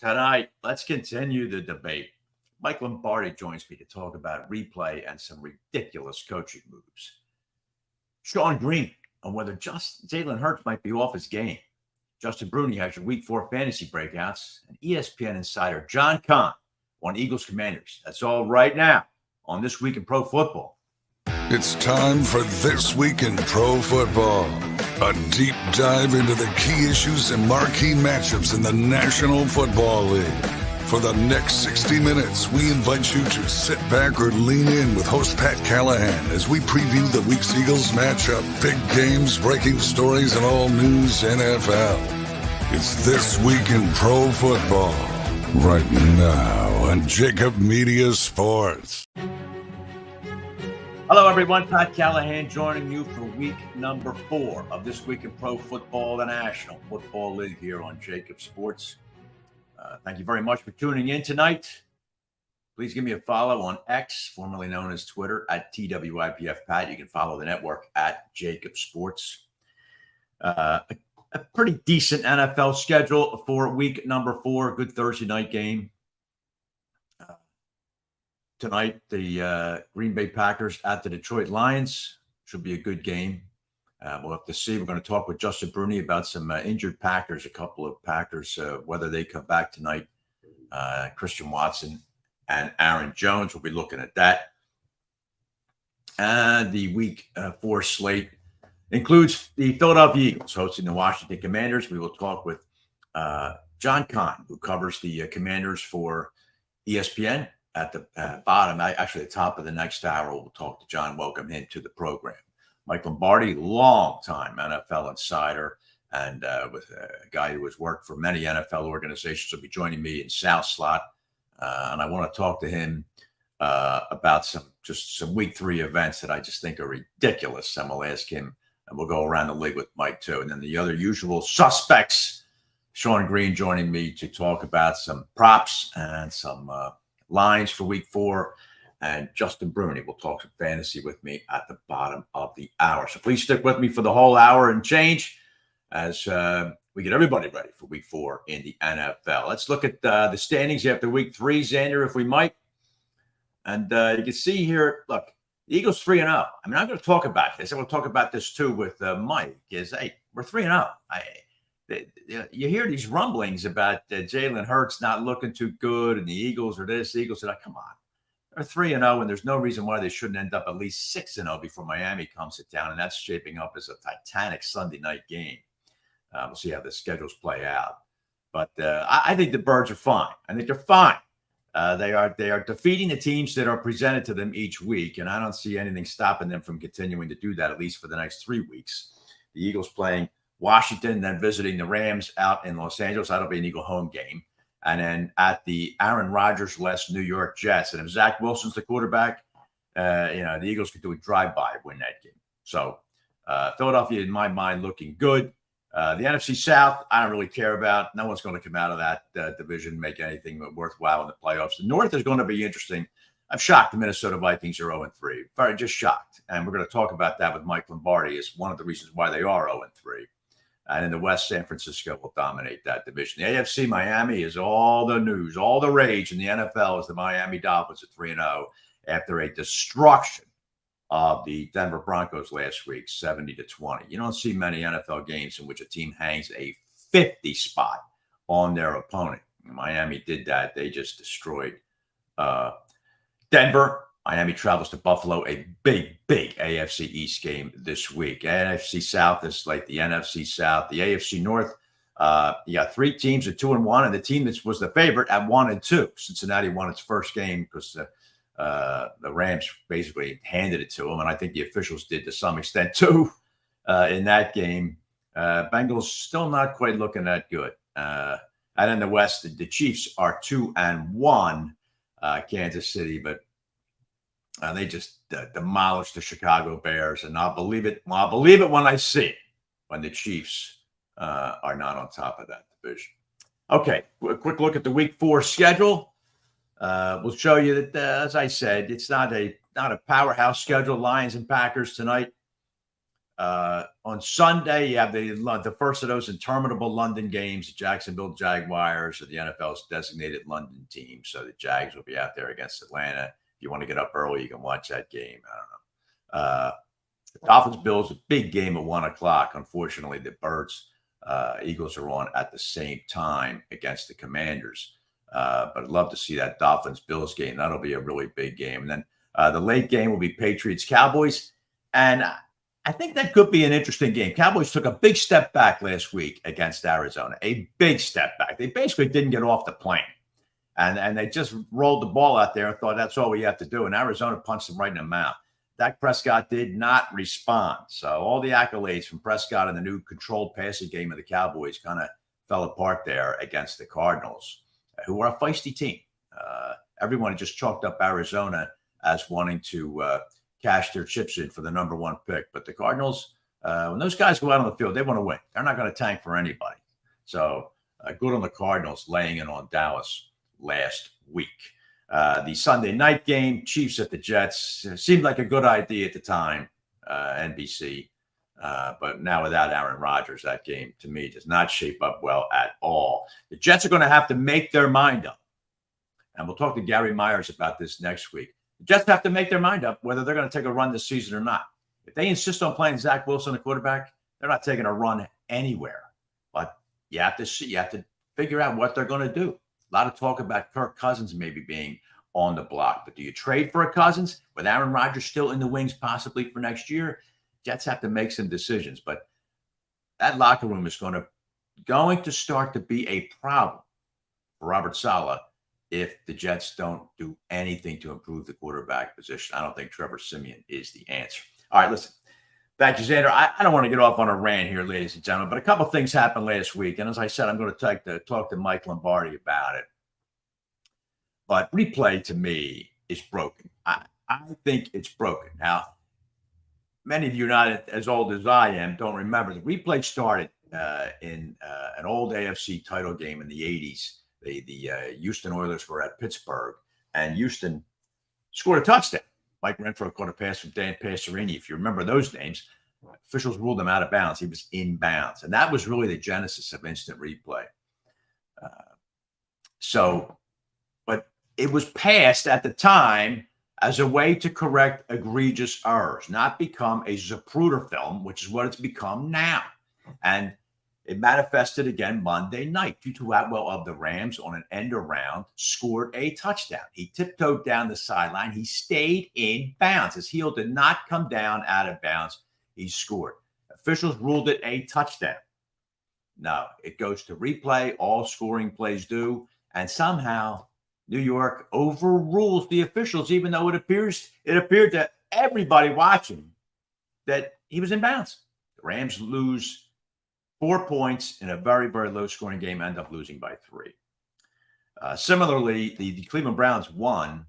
Tonight, let's continue the debate. Mike Lombardi joins me to talk about replay and some ridiculous coaching moves. Sean Green on whether Jalen Hurts might be off his game. Justin Bruni has your Week 4 fantasy breakouts. And ESPN insider John Keim on Eagles Commanders. That's all right now on This Week in Pro Football. It's time for This Week in Pro Football. A deep dive into the key issues and marquee matchups in the National Football League. For the next 60 minutes, we invite you to sit back or lean in with host Pat Callahan as we preview the week's Eagles matchup, big games, breaking stories, and all news NFL. It's This Week in Pro Football, right now on JAKIB Media Sports. Hello, everyone. Pat Callahan joining you for week number 4 of This Week in Pro Football, the National Football League here on JAKIB Sports. Thank you very much for tuning in tonight. Please give me a follow on X, formerly known as Twitter, at TWIPFPat. You can follow the network at JAKIB Sports. A pretty decent NFL schedule for week number 4. Good Thursday night game. Tonight, the Green Bay Packers at the Detroit Lions. Should be a good game. We'll have to see. We're going to talk with Justin Bruni about some injured Packers, a couple of Packers, whether they come back tonight. Christian Watson and Aaron Jones. We'll be looking at that. And the week 4 slate includes the Philadelphia Eagles hosting the Washington Commanders. We will talk with John Keim, who covers the Commanders for ESPN. At the bottom, actually the top of the next hour, we'll talk to John, welcome him to the program. Mike Lombardi, long-time NFL insider and with a guy who has worked for many NFL organizations, will be joining me in South Slot. And I want to talk to him about some week 3 events that I just think are ridiculous. And we'll ask him, and we'll go around the league with Mike too. And then the other usual suspects, Sean Green joining me to talk about some props and some lines for week 4, and Justin Bruni will talk some fantasy with me at the bottom of the hour. So please stick with me for the whole hour and change as we get everybody ready for week 4 in the NFL. Let's look at the standings after week 3, Xander, if we might. And you can see here, look, the Eagles 3-0. I mean, I'm going to talk about this. I'm going to talk about this too with Mike. Hey, we're 3-0. You hear these rumblings about Jalen Hurts not looking too good and the Eagles are this. The Eagles are like, come on. They're 3-0, and there's no reason why they shouldn't end up at least 6-0 before Miami comes to town, and that's shaping up as a titanic Sunday night game. We'll see how the schedules play out. But I think the Birds are fine. I think they're fine. They are defeating the teams that are presented to them each week, and I don't see anything stopping them from continuing to do that, at least for the next 3 weeks. The Eagles playing Washington, then visiting the Rams out in Los Angeles. That'll be an Eagle home game. And then at the Aaron Rodgers-less New York Jets. And if Zach Wilson's the quarterback, the Eagles could do a drive-by, win that game. So Philadelphia, in my mind, looking good. The NFC South, I don't really care about. No one's going to come out of that division, make anything worthwhile in the playoffs. The North is going to be interesting. I'm shocked the Minnesota Vikings are 0-3. Very just shocked. And we're going to talk about that with Mike Lombardi as one of the reasons why they are 0-3. And in the West, San Francisco will dominate that division. The AFC, Miami is all the news, all the rage in the NFL is the Miami Dolphins at 3-0 after a destruction of the Denver Broncos last week, 70-20. You don't see many NFL games in which a team hangs a 50 spot on their opponent. Miami did that. They just destroyed Denver. Miami travels to Buffalo, a big AFC East game this week. NFC South is like the NFC South. The AFC North, you got 3 teams at 2-1, and the team that was the favorite at 1-2. Cincinnati won its first game because the Rams basically handed it to them, and I think the officials did to some extent too in that game. Bengals still not quite looking that good. And in the West, the Chiefs are 2-1, Kansas City, but they just demolished the Chicago Bears, and I'll believe it. Well, I'll believe it when I see it, when the Chiefs are not on top of that division. Okay, a quick look at the Week 4 schedule. We'll show you that, as I said, it's not a powerhouse schedule. Lions and Packers tonight. On Sunday, you have the first of those interminable London games, the Jacksonville Jaguars, or the NFL's designated London team. So the Jags will be out there against Atlanta. If you want to get up early, you can watch that game. I don't know. The Dolphins-Bills, a big game at 1 o'clock. Unfortunately, the Eagles are on at the same time against the Commanders. But I'd love to see that Dolphins-Bills game. That'll be a really big game. And then the late game will be Patriots-Cowboys. And I think that could be an interesting game. Cowboys took a big step back last week against Arizona, a big step back. They basically didn't get off the plane. And they just rolled the ball out there and thought that's all we have to do. And Arizona punched them right in the mouth. Dak Prescott did not respond. So all the accolades from Prescott in the new controlled passing game of the Cowboys kind of fell apart there against the Cardinals, who are a feisty team. Everyone just chalked up Arizona as wanting to cash their chips in for the number 1 pick. But the Cardinals, when those guys go out on the field, they want to win. They're not going to tank for anybody. So good on the Cardinals laying in on Dallas last week. The Sunday night game, Chiefs at the Jets, seemed like a good idea at the time, NBC. But now without Aaron Rodgers, that game, to me, does not shape up well at all. The Jets are going to have to make their mind up. And we'll talk to Gary Myers about this next week. The Jets have to make their mind up whether they're going to take a run this season or not. If they insist on playing Zach Wilson, the quarterback, they're not taking a run anywhere. But you have to see, you have to figure out what they're going to do. A lot of talk about Kirk Cousins maybe being on the block. But do you trade for a Cousins with Aaron Rodgers still in the wings possibly for next year? Jets have to make some decisions. But that locker room is going to start to be a problem for Robert Saleh if the Jets don't do anything to improve the quarterback position. I don't think Trevor Siemian is the answer. All right, listen. Thank you, Xander. I don't want to get off on a rant here, ladies and gentlemen, but a couple of things happened last week. And as I said, I'm going to talk to Mike Lombardi about it. But replay, to me, is broken. I think it's broken. Now, many of you not as old as I am don't remember. The replay started in an old AFC title game in the 80s. The Houston Oilers were at Pittsburgh, and Houston scored a touchdown. Mike Renfro caught a pass from Dan Passerini. If you remember those names, officials ruled him out of bounds. He was in bounds. And that was really the genesis of instant replay. But it was passed at the time as a way to correct egregious errors, not become a Zapruder film, which is what it's become now. And it manifested again Monday night. Tutu Atwell of the Rams on an end around scored a touchdown. He tiptoed down the sideline. He stayed in bounds. His heel did not come down out of bounds. He scored. Officials ruled it a touchdown. No, it goes to replay. All scoring plays do. And somehow New York overrules the officials, even though it appeared to everybody watching that he was in bounds. The Rams lose 4 points in a very, very low-scoring game, end up losing by 3. Similarly, the Cleveland Browns won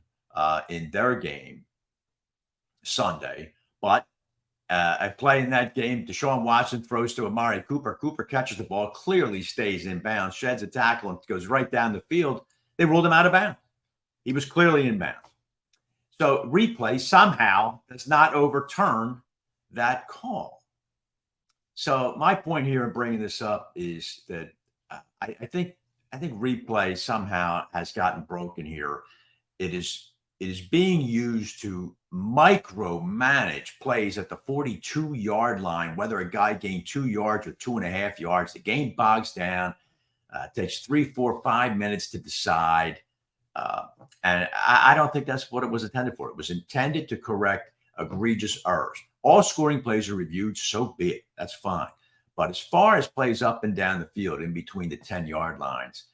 in their game Sunday, but a play in that game, Deshaun Watson throws to Amari Cooper. Cooper catches the ball, clearly stays in bounds, sheds a tackle, and goes right down the field. They ruled him out of bounds. He was clearly in bounds. So replay somehow does not overturn that call. So my point here in bringing this up is that I think replay somehow has gotten broken here. It is being used to micromanage plays at the 42-yard line, whether a guy gained 2 yards or 2.5 yards. The game bogs down. Takes 3, 4, 5 minutes to decide. And I don't think that's what it was intended for. It was intended to correct egregious errors. All scoring plays are reviewed, so be it. That's fine. But as far as plays up and down the field in between the 10-yard lines,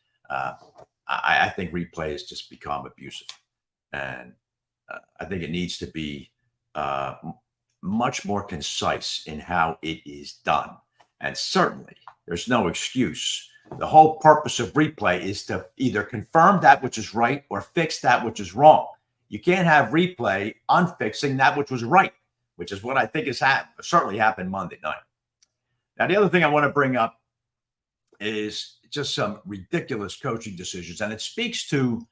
I think replay has just become abusive. And I think it needs to be much more concise in how it is done. And certainly, there's no excuse. The whole purpose of replay is to either confirm that which is right or fix that which is wrong. You can't have replay unfixing that which was right, which is what I think has certainly happened Monday night. Now, the other thing I want to bring up is just some ridiculous coaching decisions, and it speaks to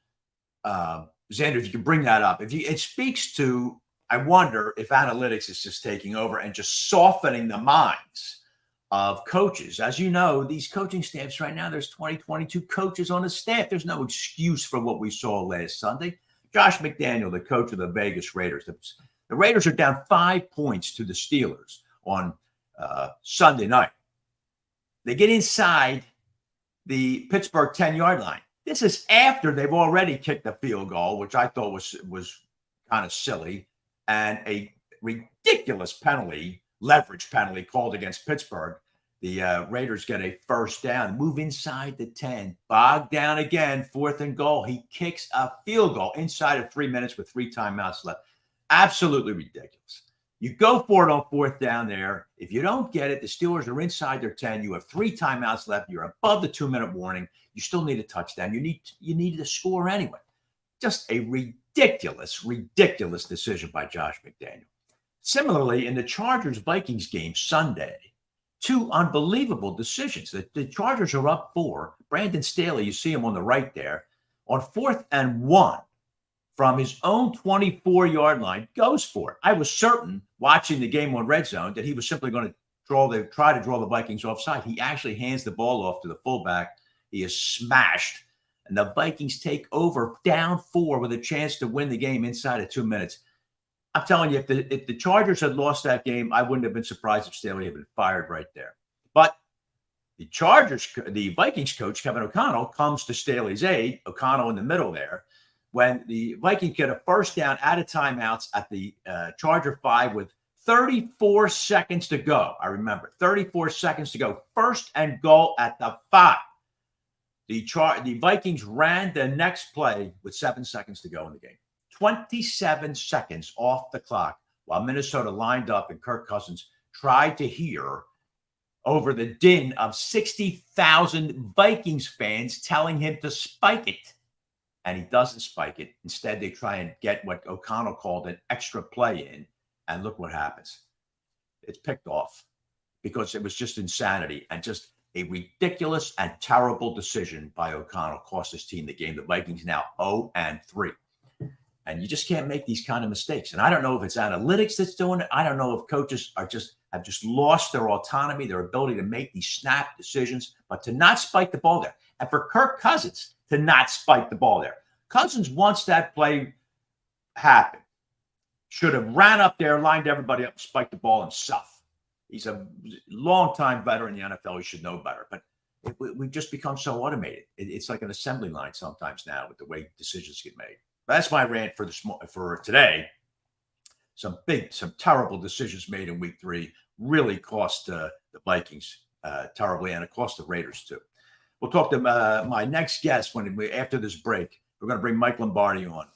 Xander. If you can bring that up, it speaks to I wonder if analytics is just taking over and just softening the minds of coaches. As you know, these coaching staffs right now, there's 22 coaches on the staff. There's no excuse for what we saw last Sunday. Josh McDaniel, the coach of the Vegas Raiders. The Raiders are down 5 points to the Steelers on Sunday night. They get inside the Pittsburgh 10-yard line. This is after they've already kicked a field goal, which I thought was kind of silly, and a ridiculous penalty, leverage penalty called against Pittsburgh. The Raiders get a first down, move inside the 10, bogged down again, 4th and goal. He kicks a field goal inside of 3 minutes with 3 timeouts left. Absolutely ridiculous. You go for it on 4th down there. If you don't get it, the Steelers are inside their 10. You have 3 timeouts left. You're above the 2-minute warning. You still need a touchdown. You need to score anyway. Just a ridiculous decision by Josh McDaniel. Similarly, in the Chargers-Vikings game Sunday, 2 unbelievable decisions. The Chargers are up 4. Brandon Staley, you see him on the right there, on 4th and 1 from his own 24-yard line, goes for it. I was certain, watching the game on Red Zone, that he was simply going to try to draw the Vikings offside. He actually hands the ball off to the fullback. He is smashed, and the Vikings take over down 4 with a chance to win the game inside of 2 minutes. I'm telling you, if the Chargers had lost that game, I wouldn't have been surprised if Staley had been fired right there. But the Vikings coach, Kevin O'Connell, comes to Staley's aid, O'Connell in the middle there, when the Vikings get a first down out of timeouts at the Charger 5 with 34 seconds to go. I remember, 34 seconds to go. 1st and goal at the 5. The Vikings ran the next play with 7 seconds to go in the game. 27 seconds off the clock while Minnesota lined up and Kirk Cousins tried to hear over the din of 60,000 Vikings fans telling him to spike it. And he doesn't spike it. Instead, they try and get what O'Connell called an extra play in. And look what happens. It's picked off because it was just insanity and just a ridiculous and terrible decision by O'Connell cost his team the game. The Vikings now 0-3. And you just can't make these kind of mistakes. And I don't know if it's analytics that's doing it. I don't know if coaches have just lost their autonomy, their ability to make these snap decisions, but to not spike the ball there. And for Kirk Cousins to not spike the ball there. Cousins, once that play happened, should have ran up there, lined everybody up, and spiked the ball himself. He's a long-time veteran in the NFL. He should know better. But we've just become so automated. It's like an assembly line sometimes now with the way decisions get made. That's my rant for today. Some terrible decisions made in week 3 really cost the Vikings terribly, and it cost the Raiders too. We'll talk to my next guest after this break. We're going to bring Mike Lombardi on.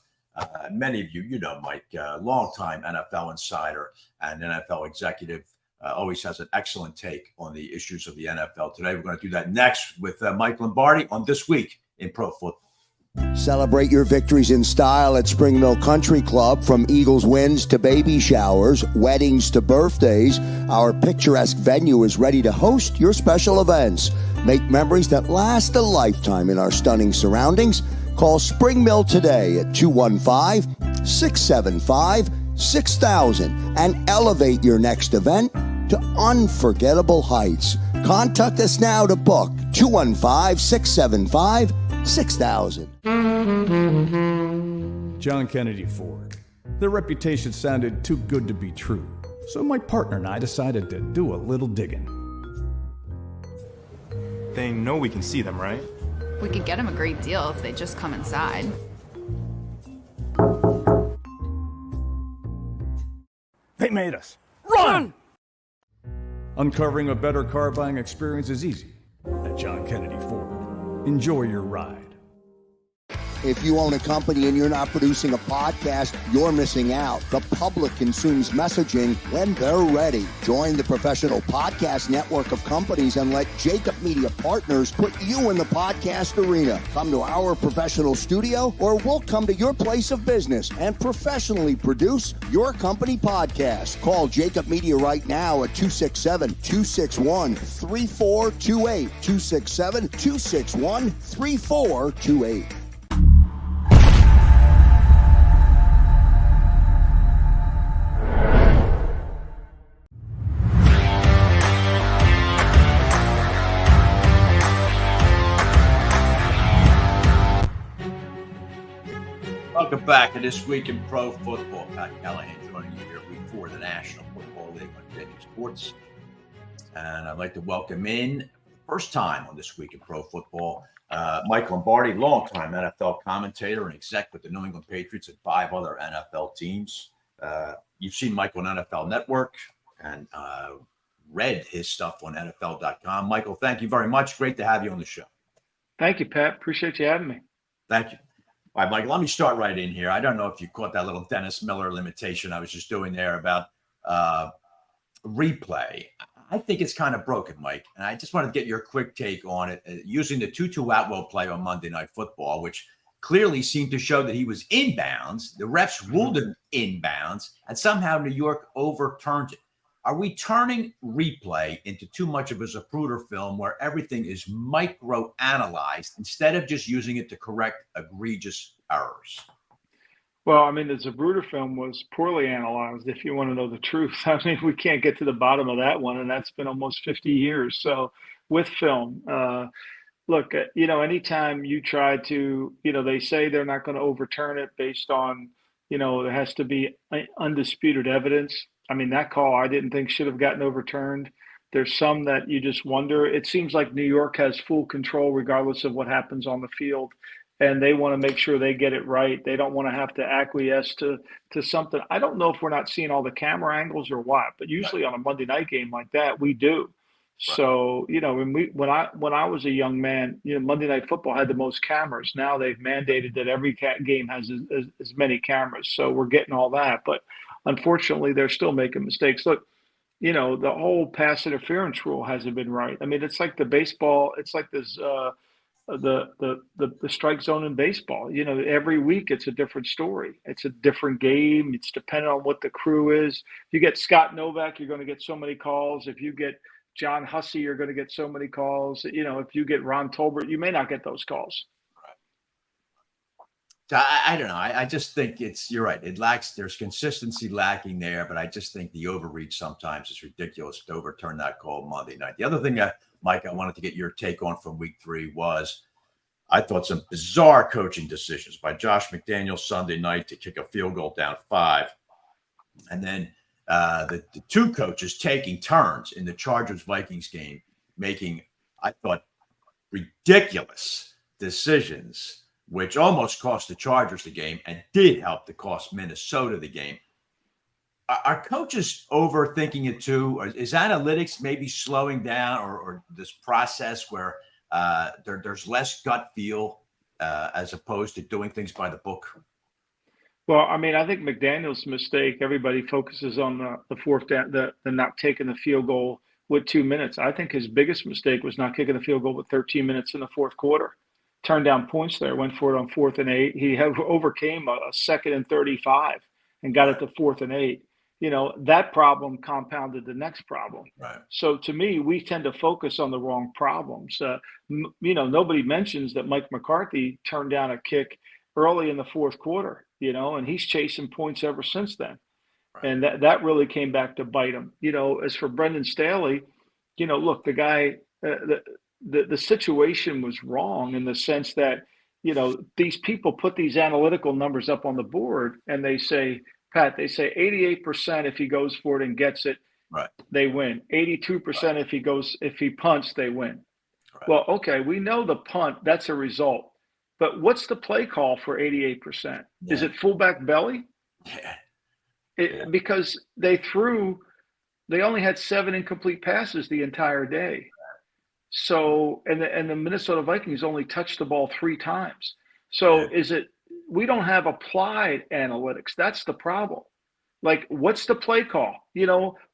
Many of you know Mike, longtime NFL insider and NFL executive, always has an excellent take on the issues of the NFL. Today, we're going to do that next with Mike Lombardi on This Week in Pro Football. Celebrate your victories in style at Spring Mill Country Club. From Eagles wins to baby showers, weddings to birthdays, our picturesque venue is ready to host your special events. Make memories that last a lifetime in our stunning surroundings. Call Spring Mill today at 215-675-6000 and elevate your next event to unforgettable heights. Contact us now to book 215-675-6000. John Kennedy Ford. Their reputation sounded too good to be true, so my partner and I decided to do a little digging. They know we can see them, right? We could get them a great deal if they just come inside. They made us. Run! Uncovering a better car buying experience is easy at John Kennedy Ford. Enjoy your ride. If you own a company and you're not producing a podcast, you're missing out. The public consumes messaging when they're ready. Join the professional podcast network of companies and let JAKIB Media Partners put you in the podcast arena. Come to our professional studio, or we'll come to your place of business and professionally produce your company podcast. Call JAKIB Media right now at 267-261-3428. 267-261-3428. back to This Week in Pro Football. Pat Callahan joining you here week 4 of the National Football League on JAKIB Sports. And I'd like to welcome in, first time on This Week in Pro Football, Mike Lombardi, longtime NFL commentator and exec with the New England Patriots and 5 other NFL teams. You've seen Mike on NFL Network and read his stuff on NFL.com. Michael, thank you very much. Great to have you on the show. Thank you, Pat. Appreciate you having me. Thank you. All right, Mike, let me start right in here. I don't know if you caught that little Dennis Miller limitation I was just doing there about replay. I think it's kind of broken, Mike, and I just wanted to get your quick take on it. Using the Tutu Atwell play on Monday Night Football, which clearly seemed to show that he was inbounds. The refs ruled him inbounds, and somehow New York overturned it. Are we turning replay into too much of a Zapruder film where everything is micro-analyzed instead of just using it to correct egregious errors? Well, I mean, the Zapruder film was poorly analyzed, if you want to know the truth. I mean, we can't get to the bottom of that one, and that's been almost 50 years. So with film, look, anytime you try to, they say they're not going to overturn it based on, there has to be undisputed evidence. I mean, that call I didn't think should have gotten overturned. There's some that you just wonder. It seems like New York has full control regardless of what happens on the field, and they want to make sure they get it right. They don't want to have to acquiesce to something. I don't know if we're not seeing all the camera angles or what, but usually on a Monday night game like that, we do. Right. So, when I was a young man, Monday Night Football had the most cameras. Now they've mandated that every game has as many cameras. So we're getting all that, but unfortunately, they're still making mistakes. Look, the whole pass interference rule hasn't been right. I mean, it's like the baseball. It's like this the strike zone in baseball. Every week it's a different story. It's a different game. It's dependent on what the crew is. If you get Scott Novak, you're going to get so many calls. If you get John Hussey, you're going to get so many calls. If you get Ron Tolbert, you may not get those calls. I don't know. I just think you're right. There's consistency lacking there, but I just think the overreach sometimes is ridiculous to overturn that call Monday night. The other thing Mike, I wanted to get your take on from week 3 was I thought some bizarre coaching decisions by Josh McDaniels Sunday night to kick a field goal down 5. And then the 2 coaches taking turns in the Chargers-Vikings game, making, I thought, ridiculous decisions, which almost cost the Chargers the game and did help to cost Minnesota the game. Are coaches overthinking it too? Or is analytics maybe slowing down or this process where there's less gut feel as opposed to doing things by the book? Well, I mean, I think McDaniel's mistake, everybody focuses on the fourth down, the not taking the field goal with 2 minutes. I think his biggest mistake was not kicking the field goal with 13 minutes in the fourth quarter. Turned down points there, went for it on 4th and 8. He overcame a 2nd and 35 and got it to 4th and 8. That problem compounded the next problem. Right. So to me, we tend to focus on the wrong problems. Nobody mentions that Mike McCarthy turned down a kick early in the fourth quarter, and he's chasing points ever since then. Right. And that really came back to bite him. As for Brendan Staley, look, the guy, the situation was wrong in the sense that, these people put these analytical numbers up on the board and they say, Pat, 88% if he goes for it and gets it, right, they win. 82% right. if he punts, they win. Right. Well, okay, we know the punt, that's a result. But what's the play call for 88%? Yeah. Is it fullback belly? Yeah. Because they only had 7 incomplete passes the entire day. So, and the Minnesota Vikings only touched the ball 3 times. So we don't have applied analytics. That's the problem. Like, what's the play call?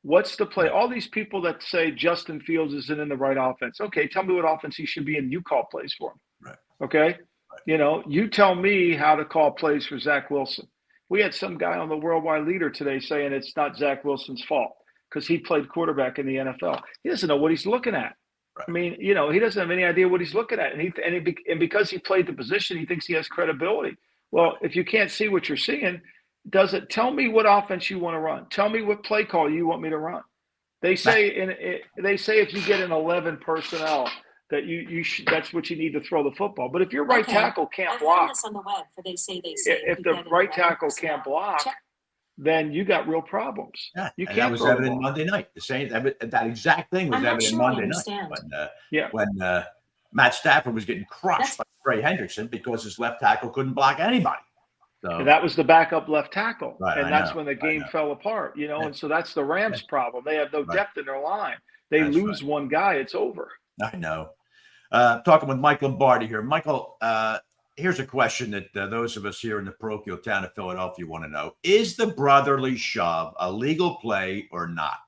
What's the play? All these people that say Justin Fields isn't in the right offense. Okay, tell me what offense he should be in. You call plays for him. Right. Okay? Right. You tell me how to call plays for Zach Wilson. We had some guy on the Worldwide Leader today saying it's not Zach Wilson's fault because he played quarterback in the NFL. He doesn't know what he's looking at. Right. I mean, he doesn't have any idea what he's looking at. And because he played the position, he thinks he has credibility. Well, if you can't see what you're seeing, tell me what offense you want to run. Tell me what play call you want me to run. They say if you get an 11 personnel, that you should, that's what you need to throw the football. But if your right tackle can't block, found this on the web for they say if the right tackle can't block, then you got real problems. Yeah, You and can't that was throw the evident ball. Monday night. The same that exact thing was I'm not evident sure I Monday understand. night when Matt Stafford was getting crushed by Trey Hendrickson because his left tackle couldn't block anybody. So And that was the backup left tackle, Right, and I that's know, when the game fell apart. Yeah. And so that's the Rams' problem. They have no Right. depth in their line. They That's lose one guy, it's over. I know. Talking with Mike Lombardi here. Michael, here's a question that those of us here in the parochial town of Philadelphia want to know. Is the brotherly shove a legal play or not?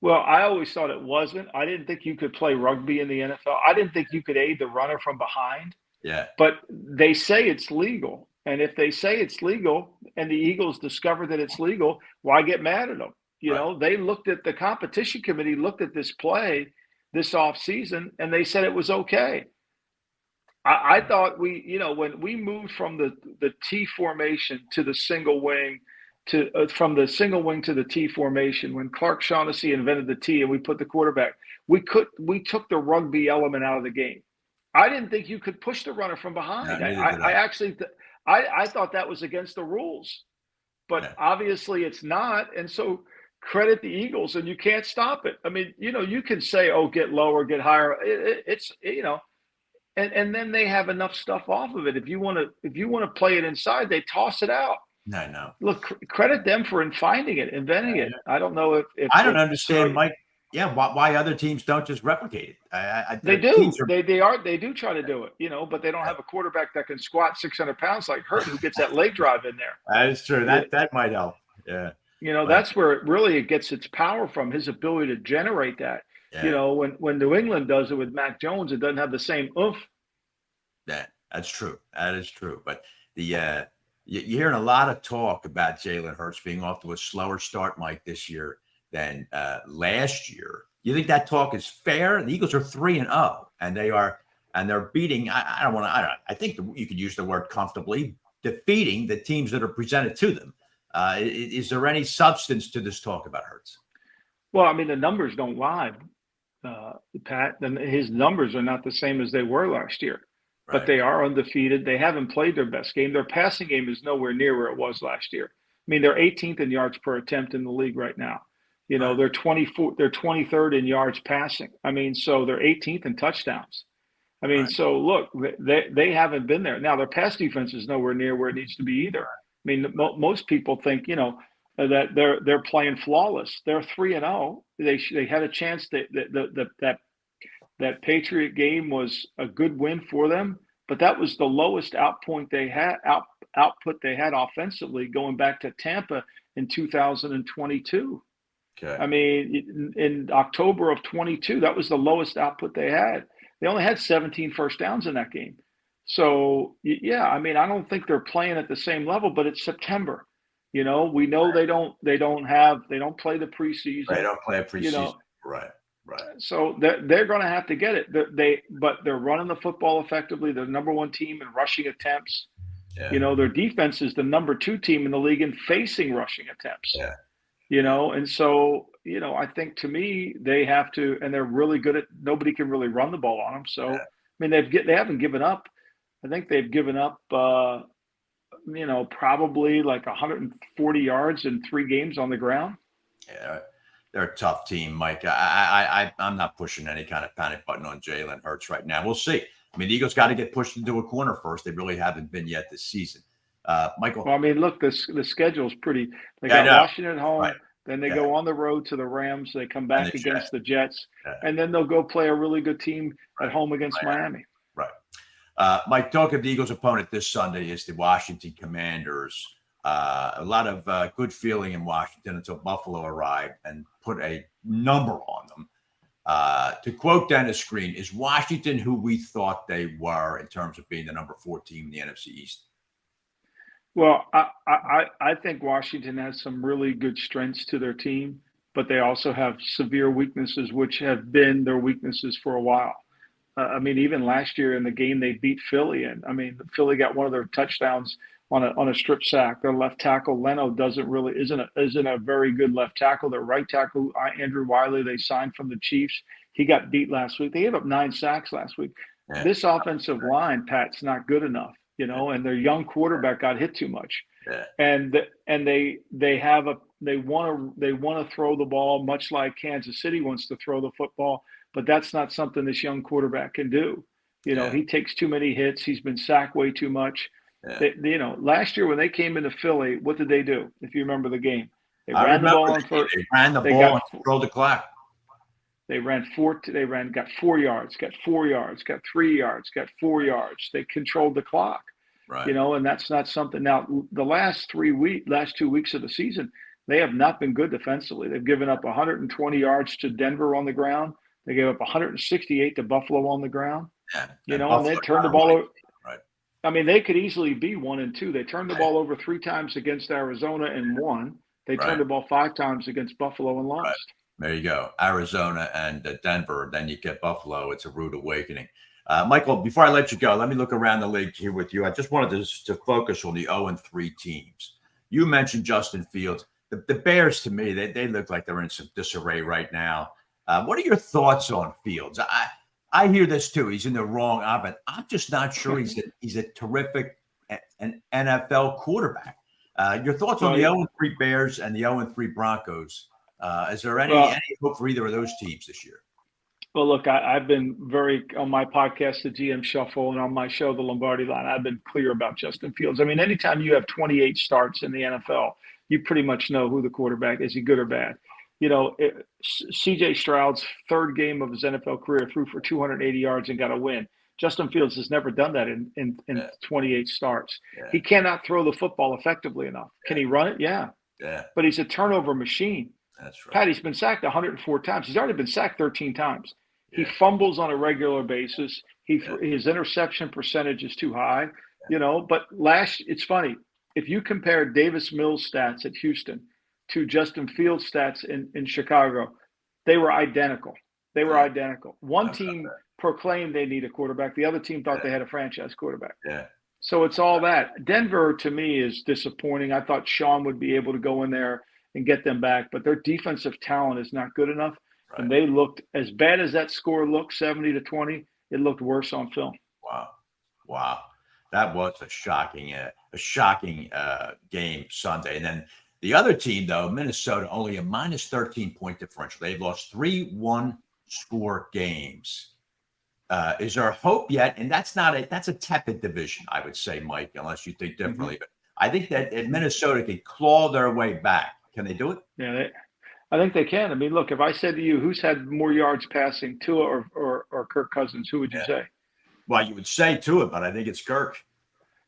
Well, I always thought it wasn't. I didn't think you could play rugby in the NFL. I didn't think you could aid the runner from behind. Yeah. But they say it's legal. And if they say it's legal and the Eagles discover that it's legal, why get mad at them? They looked at the competition committee, looked at this play this offseason, and they said it was okay. I thought when we moved from the T formation to the single wing, from the single wing to the T formation, when Clark Shaughnessy invented the T and we put the quarterback, we took the rugby element out of the game. I didn't think you could push the runner from behind. No, I thought that was against the rules, but obviously it's not. And so credit the Eagles, and you can't stop it. I mean, you can say, "Oh, get lower, get higher." And then they have enough stuff off of it. If you want to play it inside, they toss it out. No. Look, credit them for inventing it. I don't know if I don't understand, Mike. Yeah, why other teams don't just replicate it? They do. They do try to do it, but they don't have a quarterback that can squat 600 pounds like Hurt, who gets that leg drive in there. That is true. That might help. Yeah. That's where it gets its power from, his ability to generate that. Yeah. When New England does it with Mac Jones, it doesn't have the same oomph. Yeah, that's true. That is true. But you're hearing a lot of talk about Jalen Hurts being off to a slower start, Mike, this year than last year. You think that talk is fair? The Eagles are 3-0, and they're beating. I think you could use the word comfortably, defeating the teams that are presented to them. Is there any substance to this talk about Hurts? Well, I mean, the numbers don't lie, Pat. And his numbers are not the same as they were last year, but they are undefeated. They haven't played their best game. Their passing game is nowhere near where it was last year. I mean, they're 18th in yards per attempt in the league right now. They're 23rd in yards passing. I mean, so they're 18th in touchdowns. I mean, so look, they haven't been there. Now their pass defense is nowhere near where it needs to be either. I mean, most people think, that they're playing flawless. They're 3-0. They had a chance that Patriot game was a good win for them, but that was the lowest output they had offensively going back to Tampa in 2022. Okay. I mean, in October of 22, that was the lowest output they had. They only had 17 first downs in that game. So, yeah, I mean, I don't think they're playing at the same level, but it's September. We know they don't play the preseason. They don't play a preseason. Right. So they're going to have to get it. But they're running the football effectively. They're the number one team in rushing attempts. Yeah. Their defense is the number 2 team in the league in facing rushing attempts. Yeah. And so, I think to me, they have to, and they're really good at, nobody can really run the ball on them. So, I mean, they haven't given up. I think they've given up, probably like 140 yards in 3 games on the ground. Yeah. They're a tough team, Mike. I'm not pushing any kind of panic button on Jalen Hurts right now. We'll see. I mean, the Eagles got to get pushed into a corner first. They really haven't been yet this season. Michael. Well, I mean, look, the schedule's pretty. They got Washington at home. Right. Then they go on the road to the Rams. They come back against the Jets. And then they'll go play a really good team at home against Miami. Right. Mike, talk of the Eagles' opponent this Sunday is the Washington Commanders. A lot of good feeling in Washington until Buffalo arrived and put a number on them. To quote Dennis Green, is Washington who we thought they were in terms of being the number 4 team in the NFC East? Well, I think Washington has some really good strengths to their team, but they also have severe weaknesses, which have been their weaknesses for a while. I mean, even last year in the game they beat Philly in, I mean, Philly got one of their touchdowns on a strip sack. Their left tackle Leno isn't a very good left tackle. Their right tackle Andrew Wiley, they signed from the Chiefs. He got beat last week. They gave up 9 sacks last week. Yeah. This offensive line, Pat's not good enough, and their young quarterback got hit too much. Yeah. And they want to throw the ball, much like Kansas City wants to throw the football, but that's not something this young quarterback can do. He takes too many hits. He's been sacked way too much. Yeah. Last year when they came into Philly, what did they do? If you remember the game, they I ran the ball remember on first. They ran the ball and controlled the clock. They got 4 yards, got 4 yards, got 3 yards, got 4 yards. They controlled the clock. Right. And that's not something. Now, the last 2 weeks of the season, they have not been good defensively. They've given up 120 yards to Denver on the ground. They gave up 168 to Buffalo on the ground. Yeah. And they turned the ball over. Right. I mean, they could easily be 1-2. They turned the ball over 3 times against Arizona and won. They turned the ball 5 times against Buffalo and lost. Right. There you go. Arizona and Denver. Then you get Buffalo. It's a rude awakening. Michael, before I let you go, let me look around the league here with you. I just wanted to focus on the 0-3 teams. You mentioned Justin Fields. The Bears, to me, they look like they're in some disarray right now. What are your thoughts on Fields? I hear this too. He's in the wrong offense. I'm just not sure he's a terrific an NFL quarterback. Your thoughts on the 0-3 Bears and the 0-3 Broncos? Is there any hope for either of those teams this year? Well, look, I've been on my podcast, the GM Shuffle, and on my show, the Lombardi Line, I've been clear about Justin Fields. I mean, anytime you have 28 starts in the NFL, you pretty much know who the quarterback is. Is he good or bad? C.J. Stroud's 3rd game of his NFL career threw for 280 yards and got a win. Justin Fields has never done that in 28 starts. Yeah. He cannot throw the football effectively enough. Can he run it? Yeah. But he's a turnover machine. That's right. Pat, he's been sacked 104 times. He's already been sacked 13 times. He fumbles on a regular basis. His interception percentage is too high, But it's funny. If you compare Davis Mills' stats at Houston to Justin Fields' stats in Chicago, they were identical. One team proclaimed they need a quarterback. The other team thought they had a franchise quarterback. Yeah. So it's all that. Denver, to me, is disappointing. I thought Sean would be able to go in there and get them back, but their defensive talent is not good enough. Right. And they looked, as bad as that score looked, 70-20, it looked worse on film. Wow. That was a shocking game Sunday. And then the other team, though, Minnesota, only a minus 13-point differential. They've lost 3 one-score games. Is there hope yet? And that's a tepid division, I would say, Mike, unless you think differently. But I think that Minnesota can claw their way back. Can they do it? Yeah, I think they can. I mean, look, if I said to you, who's had more yards passing, Tua or Kirk Cousins, who would you say? Well, you would say Tua, but I think it's Kirk.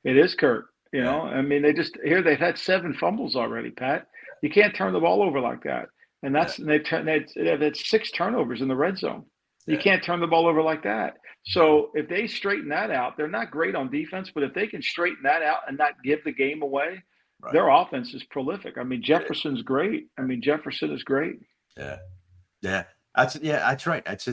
It is Kirk. I mean, they've had 7 fumbles already, Pat. You can't turn the ball over like that. And they've had 6 turnovers in the red zone. You can't turn the ball over like that. So if they straighten that out, they're not great on defense, but if they can straighten that out and not give the game away, their offense is prolific. I mean, Jefferson's great. Jefferson is great. Yeah. That's right. That's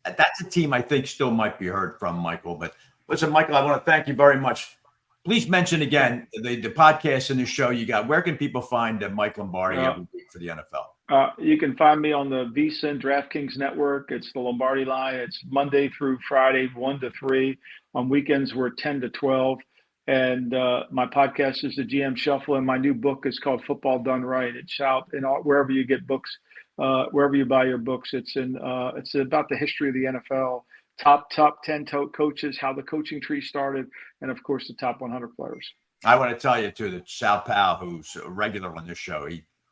a team I think still might be heard from, Michael. But listen, Michael, I want to thank you very much. Please mention again the podcast and the show you got. Where can people find Mike Lombardi every week for the NFL? You can find me on the VSiN DraftKings Network. It's the Lombardi Line. It's Monday through Friday, 1 to 3. On weekends, we're 10 to 12. And my podcast is the GM Shuffle, and my new book is called Football Done Right. It's out wherever you get books, wherever you buy your books. It's about the history of the NFL, top 10 coaches, how the coaching tree started, and of course the top 100 players. I want to tell you too that Sal Powell, who's a regular on this show,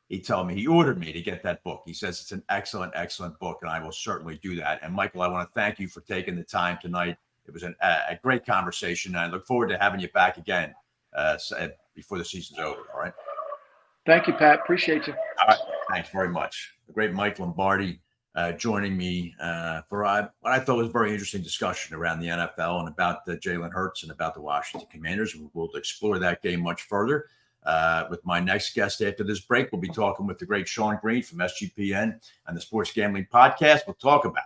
he told me, he ordered me to get that book. He says it's an excellent book, and I will certainly do that. And Michael, I want to thank you for taking the time tonight. It was a great conversation, and I look forward to having you back again before the season's over. All right. Thank you, Pat. Appreciate you. All right. Thanks very much. The great Mike Lombardi joining me for what I thought was a very interesting discussion around the NFL and about Jalen Hurts and about the Washington Commanders. We'll explore that game much further. With my next guest after this break, we'll be talking with the great Sean Green from SGPN and the Sports Gambling Podcast. We'll talk about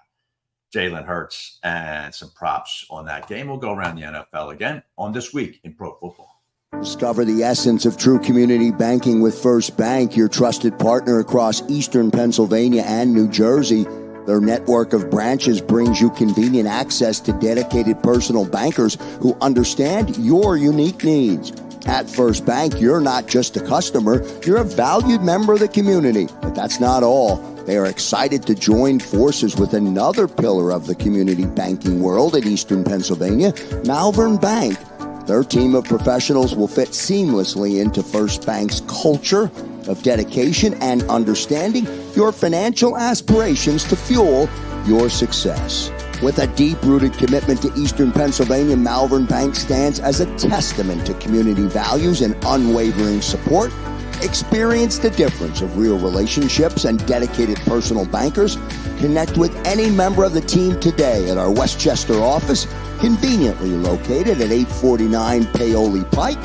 Jalen Hurts and some props on that game. We'll go around the NFL again on This Week in Pro Football. Discover the essence of true community banking with First Bank, your trusted partner across eastern Pennsylvania and New Jersey. Their network of branches brings you convenient access to dedicated personal bankers who understand your unique needs. At First Bank, you're not just a customer, you're a valued member of the community. But that's not all. They are excited to join forces with another pillar of the community banking world in Eastern Pennsylvania, Malvern Bank. Their team of professionals will fit seamlessly into First Bank's culture of dedication and understanding your financial aspirations to fuel your success. With a deep-rooted commitment to Eastern Pennsylvania, Malvern Bank stands as a testament to community values and unwavering support. Experience the difference of real relationships and dedicated personal bankers. Connect with any member of the team today at our Westchester office, conveniently located at 849 Paoli Pike,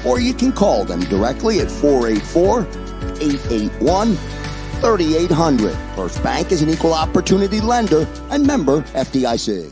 or you can call them directly at 484-881-3800. First Bank is an equal opportunity lender and member FDIC.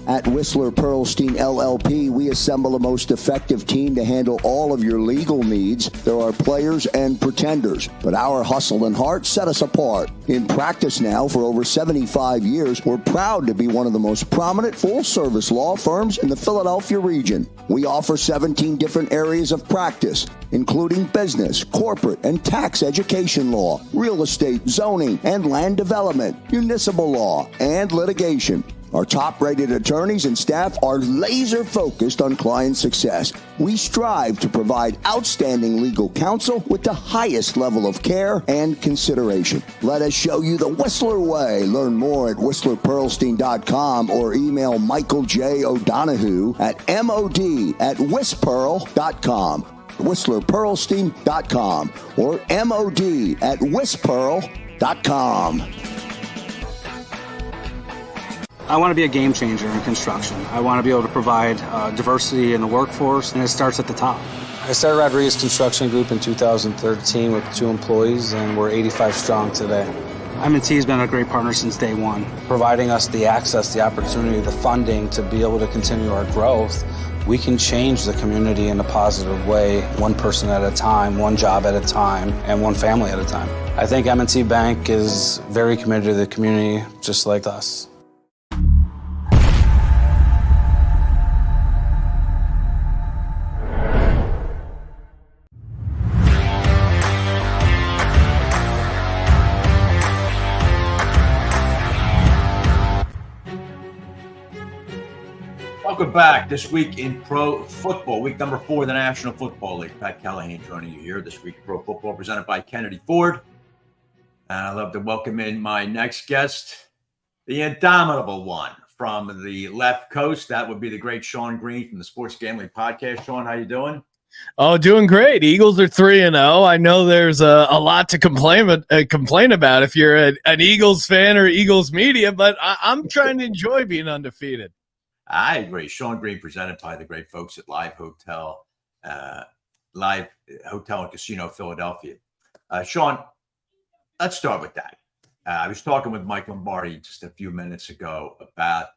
At Whistler Pearlstein LLP, we assemble the most effective team to handle all of your legal needs. There are players and pretenders, but our hustle and heart set us apart. In practice now for over 75 years, we're proud to be one of the most prominent full-service law firms in the Philadelphia region. We offer 17 different areas of practice, including business, corporate, and tax education law, real estate, zoning, and land development, municipal law, and litigation. Our top-rated attorneys and staff are laser-focused on client success. We strive to provide outstanding legal counsel with the highest level of care and consideration. Let us show you the Whistler way. Learn more at WhistlerPearlstein.com or email Michael J. O'Donohue at mod@whistpearl.com. WhistlerPearlstein.com or mod@whistpearl.com. I want to be a game changer in construction. I want to be able to provide diversity in the workforce, and it starts at the top. I started Rodriguez Construction Group in 2013 with 2 employees, and we're 85 strong today. M&T has been a great partner since day one, providing us the access, the opportunity, the funding to be able to continue our growth. We can change the community in a positive way, one person at a time, one job at a time, and one family at a time. I think M&T Bank is very committed to the community, just like us. Welcome back. This week in pro football, week number 4 of the National Football League. Pat Callahan joining you here this week in pro football, presented by Kennedy Ford. And I'd love to welcome in my next guest, the indomitable one from the left coast. That would be the great Sean Green from the Sports Gambling Podcast. Sean, how you doing? Oh, doing great. Eagles are 3-0. I know there's a lot to complain about if you're an Eagles fan or Eagles media, but I'm trying to enjoy being undefeated. I agree. Sean Green, presented by the great folks at Live Hotel and Casino Philadelphia. Sean, let's start with that. I was talking with Mike Lombardi just a few minutes ago about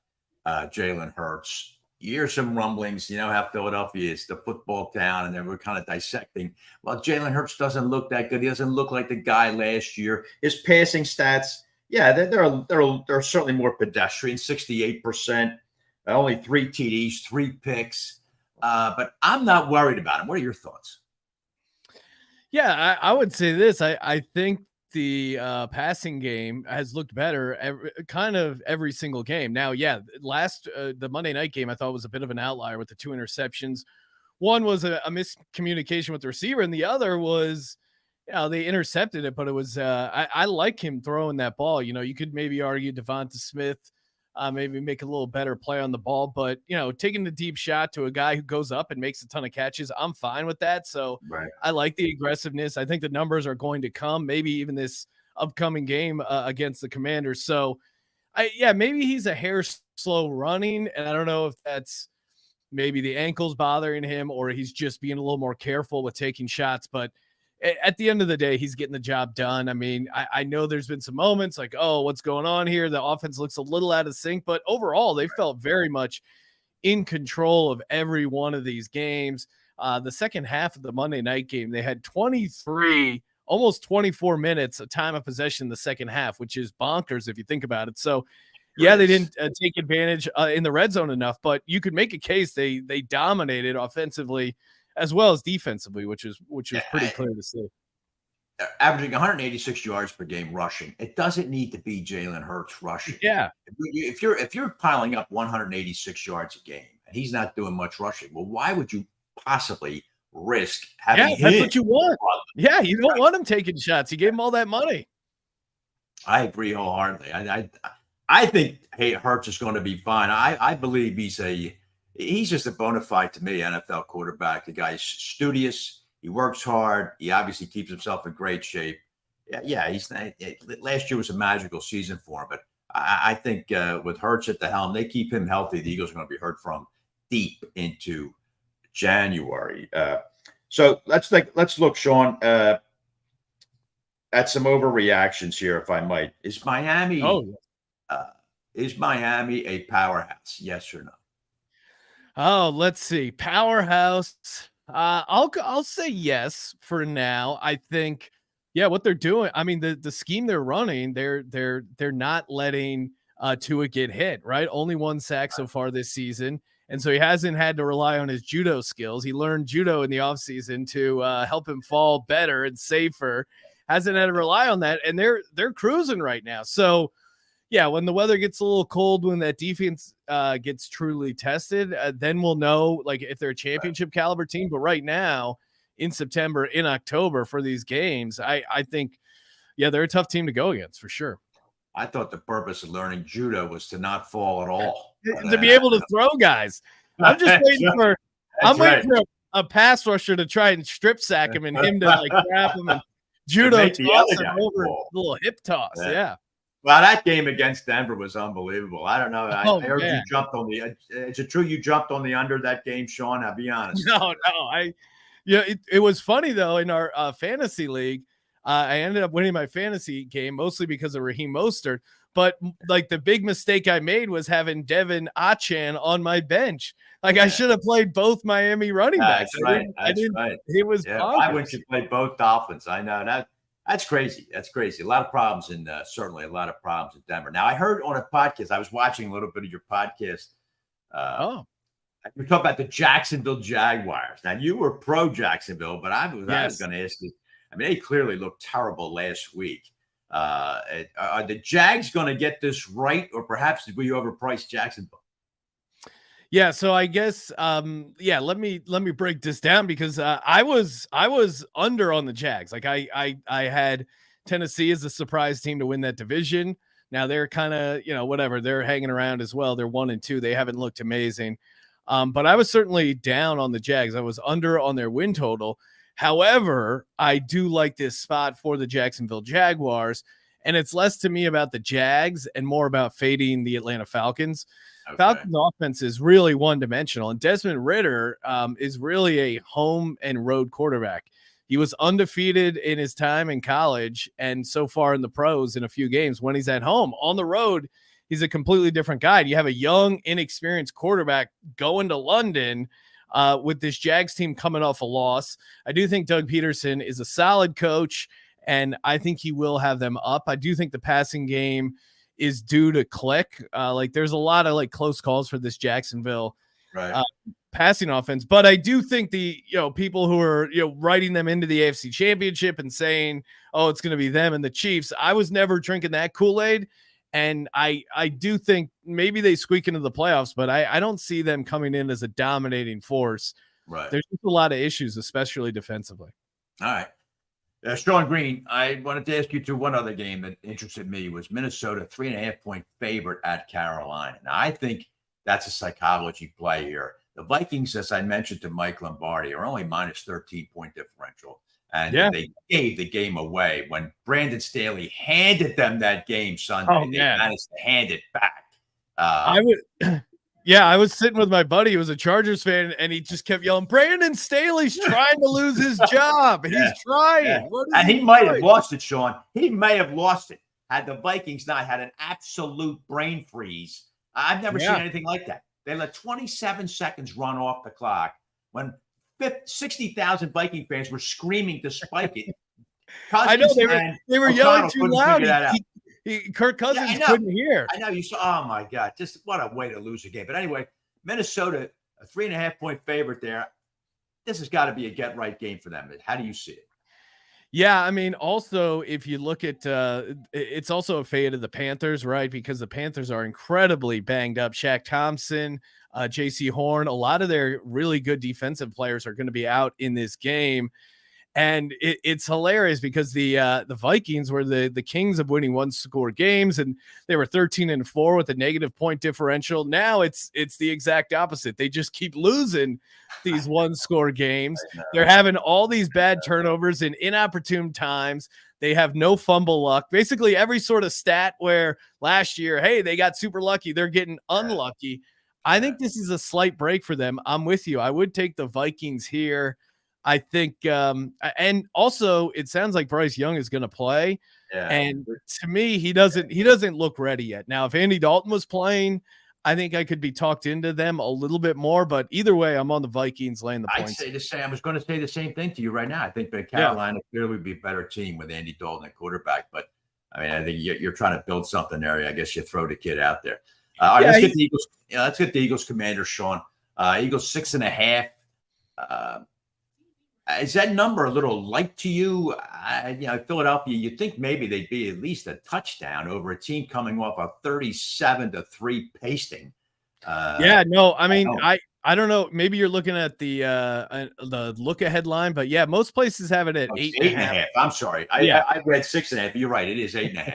Jalen Hurts. You hear some rumblings, you know how Philadelphia is, the football town, and then we're kind of dissecting. Well, Jalen Hurts doesn't look that good. He doesn't look like the guy last year. His passing stats, yeah, they're certainly more pedestrian, 68%. Only 3 TDs, 3 picks. But I'm not worried about him. What are your thoughts? Yeah, I would say this. I think the passing game has looked better every single game. Now, yeah, the Monday night game I thought was a bit of an outlier with the 2 interceptions. One was a miscommunication with the receiver, and the other was, they intercepted it, but it was I like him throwing that ball. You could maybe argue Devonta Smith maybe make a little better play on the ball, but taking the deep shot to a guy who goes up and makes a ton of catches, I'm fine with that. So right. I like the aggressiveness. I think the numbers are going to come, maybe even this upcoming game against the Commanders. So maybe he's a hair slow running, and I don't know if that's maybe the ankles bothering him or he's just being a little more careful with taking shots, but at the end of the day, he's getting the job done. I mean, I know there's been some moments like, oh, what's going on here? The offense looks a little out of sync, but overall, they felt very much in control of every one of these games. The second half of the Monday night game, they had 23 almost 24 minutes of time of possession in the second half, which is bonkers if you think about it. So, yeah, they didn't take advantage in the red zone enough, but you could make a case they dominated offensively as well as defensively, which is pretty clear to see. Averaging 186 yards per game rushing. It doesn't need to be Jalen Hurts rushing. Yeah. If you're piling up 186 yards a game and he's not doing much rushing, well, why would you possibly risk having him? That's what you want. Yeah, you don't want him taking shots. You gave him all that money. I agree wholeheartedly. I think Hurts is going to be fine. I believe he's just a bona fide, to me, NFL quarterback. The guy's studious. He works hard. He obviously keeps himself in great shape. Yeah. Last year was a magical season for him, but I think with Hurts at the helm, they keep him healthy. The Eagles are going to be heard from deep into January. So let's look, Sean, at some overreactions here, if I might. Is Miami a powerhouse? Yes or no? Oh, let's see. Powerhouse. I'll say yes for now. I think, what they're doing. I mean, the scheme they're running, they're not letting Tua get hit, right? Only 1 sack so far this season. And so he hasn't had to rely on his judo skills. He learned judo in the offseason to help him fall better and safer. Hasn't had to rely on that. And they're cruising right now. So yeah, when the weather gets a little cold, when that defense gets truly tested, then we'll know like if they're a championship caliber team. But right now, in September, in October for these games, I think, they're a tough team to go against for sure. I thought the purpose of learning judo was to not fall at all. To be able to throw guys. I'm just waiting for a pass rusher to try and strip sack him and him to like grab him and judo toss him over, a little hip toss. Yeah. Well, that game against Denver was unbelievable. I don't know. I heard you jumped on the. Is it true you jumped on the under that game, Sean? I'll be honest. No. It was funny though. In our fantasy league, I ended up winning my fantasy game mostly because of Raheem Mostert. But like the big mistake I made was having Devin Achan on my bench. Like I should have played both Miami running backs. That's right. It was. Why wouldn't you play both Dolphins? I know that. That's crazy. That's crazy. A lot of problems certainly a lot of problems in Denver. Now, I heard on a podcast, I was watching a little bit of your podcast. You're talking about the Jacksonville Jaguars. Now, you were pro Jacksonville, but I was going to ask you, I mean, they clearly looked terrible last week. Are the Jags going to get this right, or perhaps did we overprice Jacksonville? Yeah, so I guess let me break this down because I was under on the Jags. Like I had Tennessee as a surprise team to win that division. Now they're kind of, whatever, they're hanging around as well. They're 1-2. They haven't looked amazing. But I was certainly down on the Jags. I was under on their win total. However, I do like this spot for the Jacksonville Jaguars, and it's less to me about the Jags and more about fading the Atlanta Falcons. Okay. Falcons offense is really one-dimensional, and Desmond Ridder is really a home and road quarterback. He was undefeated in his time in college, and so far in the pros in a few games when he's at home. On the road, he's a completely different guy. You have a young, inexperienced quarterback going to London with this Jags team coming off a loss. I do think Doug Peterson is a solid coach, and I think he will have them up. I do think the passing game is due to click. There's a lot of close calls for this Jacksonville passing offense, but I do think the people who are writing them into the AFC Championship and saying, oh, it's going to be them and the Chiefs. I was never drinking that Kool-Aid, and I do think maybe they squeak into the playoffs, but I don't see them coming in as a dominating force. Right. There's just a lot of issues, especially defensively. All right. Sean Green, I wanted to ask you to one other game that interested me was Minnesota 3.5-point favorite at Carolina. Now, I think that's a psychology play here. The Vikings, as I mentioned to Mike Lombardi, are only minus 13-point differerential. And they gave the game away when Brandon Staley handed them that game Sunday. They managed to hand it back. I was sitting with my buddy who was a Chargers fan, and he just kept yelling, Brandon Staley's trying to lose his job. He's trying. Yeah. And he might have lost it, Sean. He may have lost it had the Vikings not had an absolute brain freeze. I've never seen anything like that. They let 27 seconds run off the clock when 60,000 Viking fans were screaming to spike it. I know Cousins they were and yelling O'Connell too couldn't loud. figure that out. Kirk Yeah, Cousins I know. couldn't hear. I know you saw. Oh my God! Just what a way to lose a game. But anyway, Minnesota, a 3.5-point favorite there. This has got to be a get right game for them. How do you see it? Yeah, I mean, also if you look at, it's also a fate of the Panthers, right? Because the Panthers are incredibly banged up. Shaq Thompson, J.C. Horn, a lot of their really good defensive players are going to be out in this game. And it's hilarious because the Vikings were the kings of winning one-score games, and they were 13-4 with a negative point differential. Now it's the exact opposite. They just keep losing these one-score games. They're having all these bad turnovers in inopportune times. They have no fumble luck. Basically, every sort of stat where last year, hey, they got super lucky, they're getting unlucky. I think this is a slight break for them. I'm with you. I would take the Vikings here. I think, and also it sounds like Bryce Young is going to play. Yeah. And to me, he doesn't look ready yet. Now, if Andy Dalton was playing, I think I could be talked into them a little bit more, but either way, I'm on the Vikings laying the points. I'd say the same. I was going to say the same thing to you right now. I think that Carolina clearly would be a better team with Andy Dalton at quarterback, but I mean, I think you're trying to build something there. I guess you throw the kid out there. All right, let's get the Eagles. Let's get the Eagles commander, Sean. Eagles 6.5. Is that number a little light to you? Philadelphia, you'd think maybe they'd be at least a touchdown over a team coming off a 37-3 pasting. I mean, I don't know. Maybe you're looking at the look ahead line, but yeah, most places have it at 8.5. I'm sorry. I read 6.5. You're right. It is 8.5.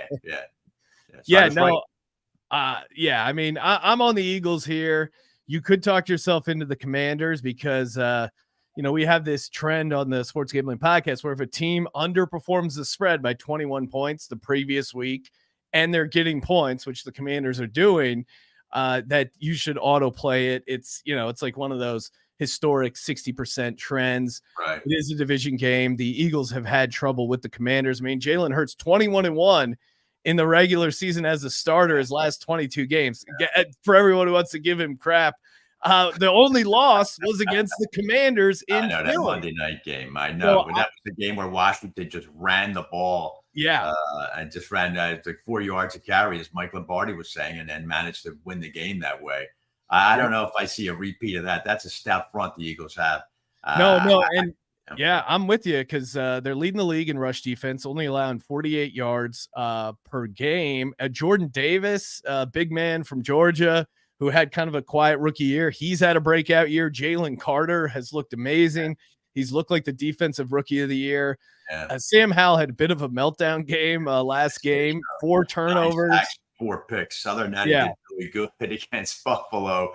Yeah. I mean, I'm on the Eagles here. You could talk yourself into the Commanders because, we have this trend on the Sports Gambling Podcast where if a team underperforms the spread by 21 points the previous week and they're getting points, which the Commanders are doing, that you should autoplay it. It's like one of those historic 60% trends. Right. It is a division game. The Eagles have had trouble with the Commanders. I mean, Jalen Hurts 21-1 in the regular season as a starter his last 22 games. For everyone who wants to give him crap, the only loss was against the Commanders in that Philly. Monday night game. I know, but that was the game where Washington just ran the ball. Yeah. And just ran like 4 yards a carry, as Mike Lombardi was saying, and then managed to win the game that way. I don't know if I see a repeat of that. That's a stout front the Eagles have. I'm with you because they're leading the league in rush defense, only allowing 48 yards per game. Jordan Davis, big man from Georgia, who had kind of a quiet rookie year. He's had a breakout year. Jalen Carter has looked amazing. He's looked like the defensive rookie of the year. Yeah. Sam Howell had a bit of a meltdown game last game, 4 turnovers. 4 picks. Other than that, he did really good against Buffalo.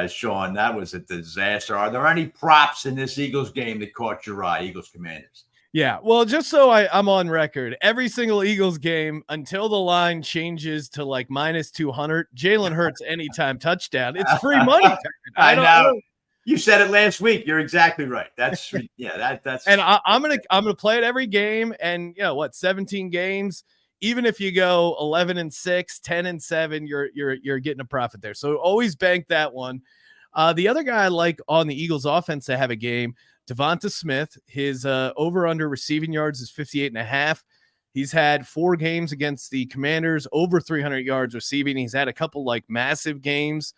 Sean, that was a disaster. Are there any props in this Eagles game that caught your eye, Eagles Commanders? Yeah, well, just so I'm on record, every single Eagles game until the line changes to like minus 200, Jalen Hurts anytime touchdown. It's free money. I know. You said it last week. You're exactly right. That's that's. And I'm gonna play it every game. And 17 games. Even if you go 11-6, 10-7, you're getting a profit there. So always bank that one. The other guy I like on the Eagles offense to have a game, Devonta Smith, his over-under receiving yards is 58.5. He's had 4 games against the Commanders, over 300 yards receiving. He's had a couple like massive games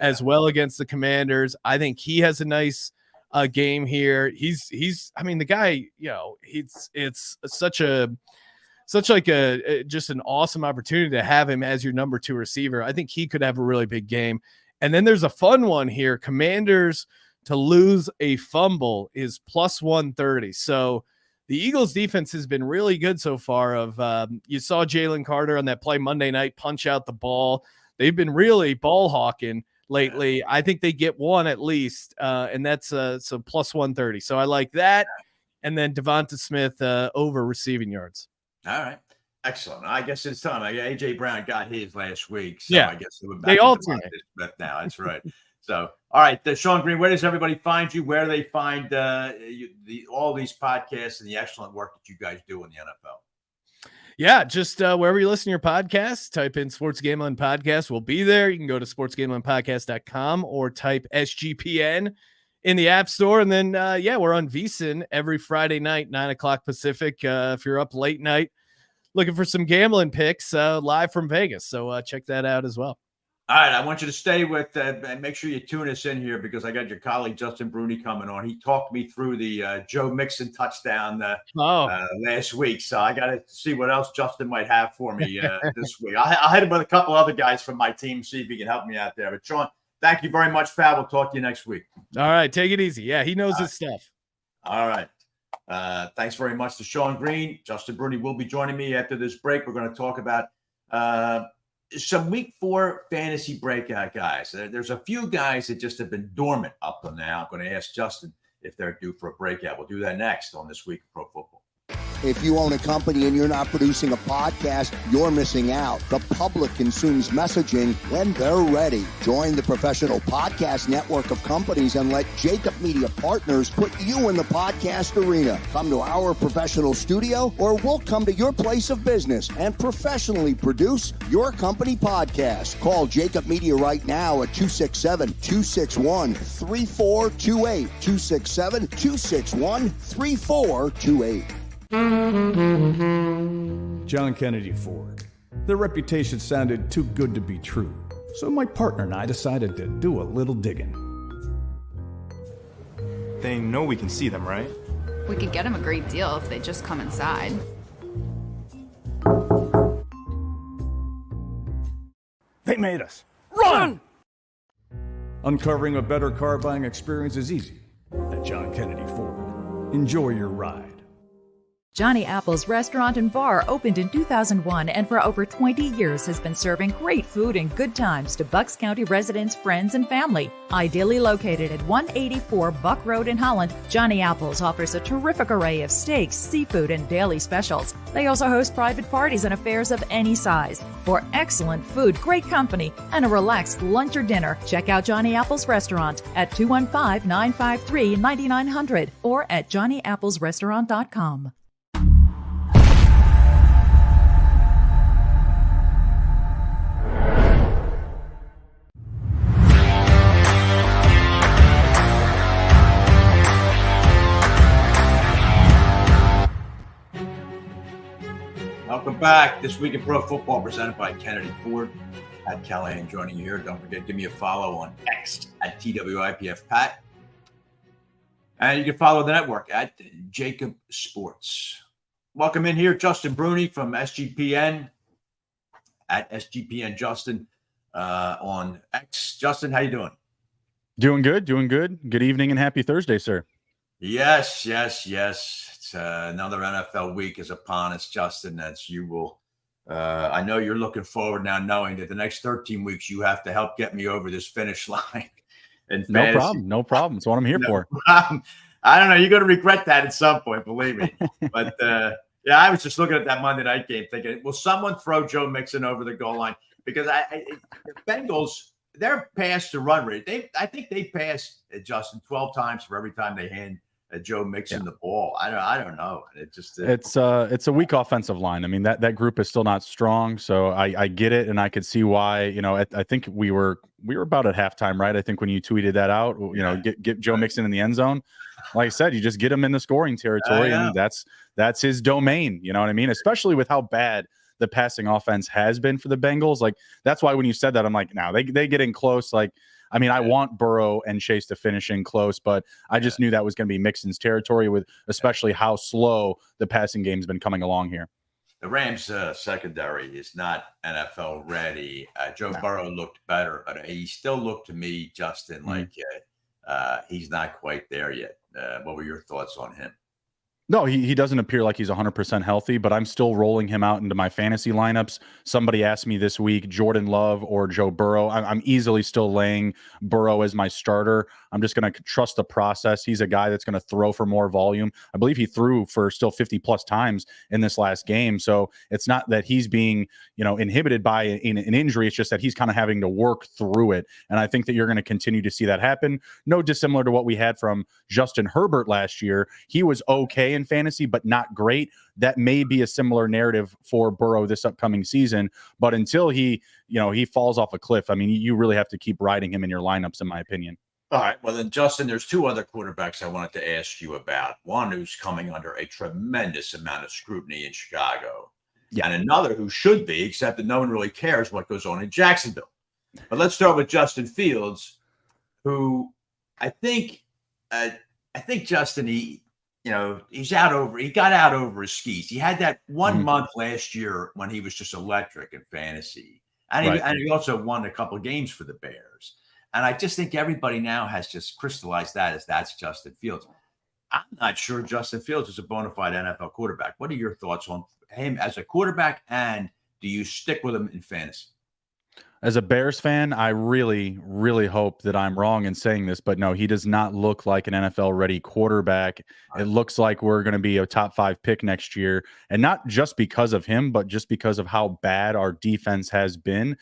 as well against the Commanders. I think he has a nice game here. He's I mean, the guy, it's such just an awesome opportunity to have him as your number 2 receiver. I think he could have a really big game. And then there's a fun one here. Commanders to lose a fumble is plus 130. So the Eagles defense has been really good so far. You saw Jalen Carter on that play Monday night punch out the ball. They've been really ball hawking lately. I think they get one at least, and that's so plus 130. So I like that. And then Devonta Smith over receiving yards. All right. Excellent. I guess it's time. AJ Brown got his last week. So I guess they all do now. That's right. So, all right. Sean Green, where does everybody find you? Where do they find all these podcasts and the excellent work that you guys do in the NFL? Yeah, just wherever you listen to your podcasts, type in Sports Gambling Podcast. We'll be there. You can go to sportsgamblingpodcast.com or type SGPN in the App Store. And then, we're on VSiN every Friday night, 9 o'clock Pacific. If you're up late night looking for some gambling picks live from Vegas. So check that out as well. All right, I want you to stay with and make sure you tune us in here because I got your colleague Justin Bruni coming on. He talked me through the Joe Mixon touchdown last week, so I got to see what else Justin might have for me this week. I'll hit him with a couple other guys from my team, see if he can help me out there. But Sean, thank you very much, pal. We'll talk to you next week. All right, take it easy. Yeah, he knows his stuff. All right. Thanks very much to Sean Green. Justin Bruni will be joining me after this break. We're going to talk about some week 4 fantasy breakout guys. There's a few guys that just have been dormant up till now. I'm going to ask Justin if they're due for a breakout. We'll do that next on This Week in Pro Football. If you own a company and you're not producing a podcast, you're missing out. The public consumes messaging when they're ready. Join the professional podcast network of companies and let JAKIB Media Partners put you in the podcast arena. Come to our professional studio or we'll come to your place of business and professionally produce your company podcast. Call JAKIB Media right now at 267-261-3428. 267-261-3428. John Kennedy Ford. Their reputation sounded too good to be true, so my partner and I decided to do a little digging. They know we can see them, right? We could get them a great deal if they just come inside. They made us. Run! Uncovering a better car buying experience is easy at John Kennedy Ford. Enjoy your ride. Johnny Apple's Restaurant and Bar opened in 2001 and for over 20 years has been serving great food and good times to Bucks County residents, friends, and family. Ideally located at 184 Buck Road in Holland, Johnny Apple's offers a terrific array of steaks, seafood, and daily specials. They also host private parties and affairs of any size. For excellent food, great company, and a relaxed lunch or dinner, check out Johnny Apple's Restaurant at 215-953-9900 or at johnnyapplesrestaurant.com. Welcome back. This Week in Pro Football presented by Kennedy Ford. At Callahan joining you here. Don't forget, give me a follow on X at TWIPF And you can follow the network at JAKIB Sports. Welcome in here, Justin Bruni from SGPN at SGPN Justin on X. Justin, how you doing? Doing good. Good evening and happy Thursday, sir. Yes. It's another NFL week is upon us, Justin. As you will, I know you're looking forward now, knowing that the next 13 weeks you have to help get me over this finish line. No problem. That's what I'm here for. I don't know. You're going to regret that at some point, believe me. But I was just looking at that Monday night game, thinking, will someone throw Joe Mixon over the goal line? Because the Bengals, their pass to run rate, I think they passed Justin 12 times for every time they hand Joe Mixon the ball. I don't know. It's a weak offensive line. I mean, that group is still not strong. So I get it, and I could see why. I think we were about at halftime, right? I think when you tweeted that out, get Joe Mixon in the end zone. Like I said, you just get him in the scoring territory, and that's his domain. You know what I mean? Especially with how bad the passing offense has been for the Bengals. Like, that's why when you said that, I'm like, now they get in close. Like, I mean, I want Burrow and Chase to finish in close, but I just knew that was going to be Mixon's territory, with especially how slow the passing game's been coming along here. The Rams secondary is not NFL ready. Joe Burrow looked better, but he still looked to me, Justin, like he's not quite there yet. What were your thoughts on him? No, he doesn't appear like he's 100% healthy, but I'm still rolling him out into my fantasy lineups. Somebody asked me this week, Jordan Love or Joe Burrow. I'm easily still laying Burrow as my starter. I'm just going to trust the process. He's a guy that's going to throw for more volume. I believe he threw for still 50+ times in this last game. So it's not that he's being, inhibited by an injury. It's just that he's kind of having to work through it. And I think that you're going to continue to see that happen. No dissimilar to what we had from Justin Herbert last year. He was okay in fantasy, but not great. That may be a similar narrative for Burrow this upcoming season. But until he falls off a cliff, I mean, you really have to keep riding him in your lineups, in my opinion. All right. Well, then, Justin, there's two other quarterbacks I wanted to ask you about. One who's coming under a tremendous amount of scrutiny in Chicago, and another who should be, except that no one really cares what goes on in Jacksonville. But let's start with Justin Fields, who I think Justin, he got out over his skis. He had that 1 month last year when he was just electric in fantasy. And he also won a couple of games for the Bears. And I just think everybody now has just crystallized that's Justin Fields. I'm not sure Justin Fields is a bona fide NFL quarterback. What are your thoughts on him as a quarterback, and do you stick with him in fantasy? As a Bears fan, I really, really hope that I'm wrong in saying this, but no, he does not look like an NFL-ready quarterback. It looks like we're going to be a top 5 pick next year, and not just because of him, but just because of how bad our defense has been.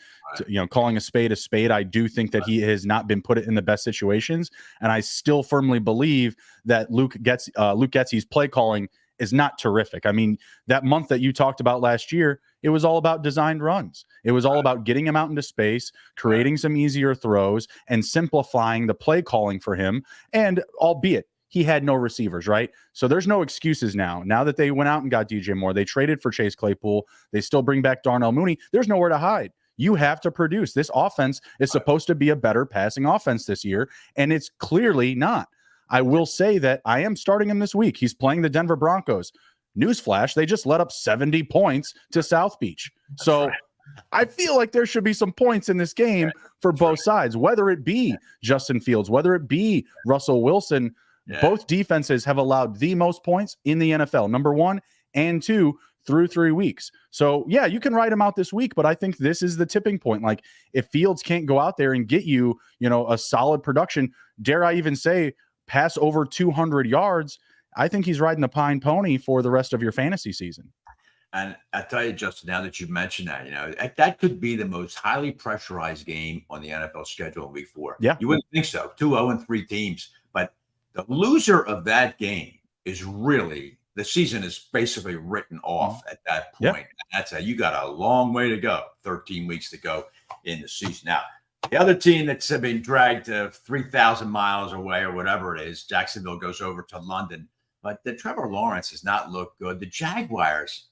Calling a spade, I do think that he has not been put in the best situations, and I still firmly believe that Luke Getsy's play calling is not terrific. I mean, that month that you talked about last year, it was all about designed runs. It was all about getting him out into space, creating some easier throws, and simplifying the play calling for him. And albeit he had no receivers, right? So there's no excuses now. Now that they went out and got DJ Moore, they traded for Chase Claypool, they still bring back Darnell Mooney. There's nowhere to hide. You have to produce. This offense is supposed to be a better passing offense this year, and it's clearly not. I will say that I am starting him this week. He's playing the Denver Broncos. Newsflash, they just let up 70 points to South Beach. So I feel like there should be some points in this game for both sides, whether it be Justin Fields, whether it be Russell Wilson. Both defenses have allowed the most points in the NFL, number 1 and 2 through 3 weeks. So, yeah, you can write him out this week, but I think this is the tipping point. Like, if Fields can't go out there and get you, a solid production, dare I even say, pass over 200 yards, I think he's riding the pine pony for the rest of your fantasy season. And I tell you, Justin, now that you've mentioned that, that could be the most highly pressurized game on the NFL schedule in week 4. Yeah. You wouldn't think so. 2-0-3 teams. But the loser of that game is really, the season is basically written off at that point. Yeah. That's you got a long way to go, 13 weeks to go in the season. Now, the other team that's been dragged 3,000 miles away or whatever it is, Jacksonville goes over to London. But the Trevor Lawrence has not looked good. The Jaguars,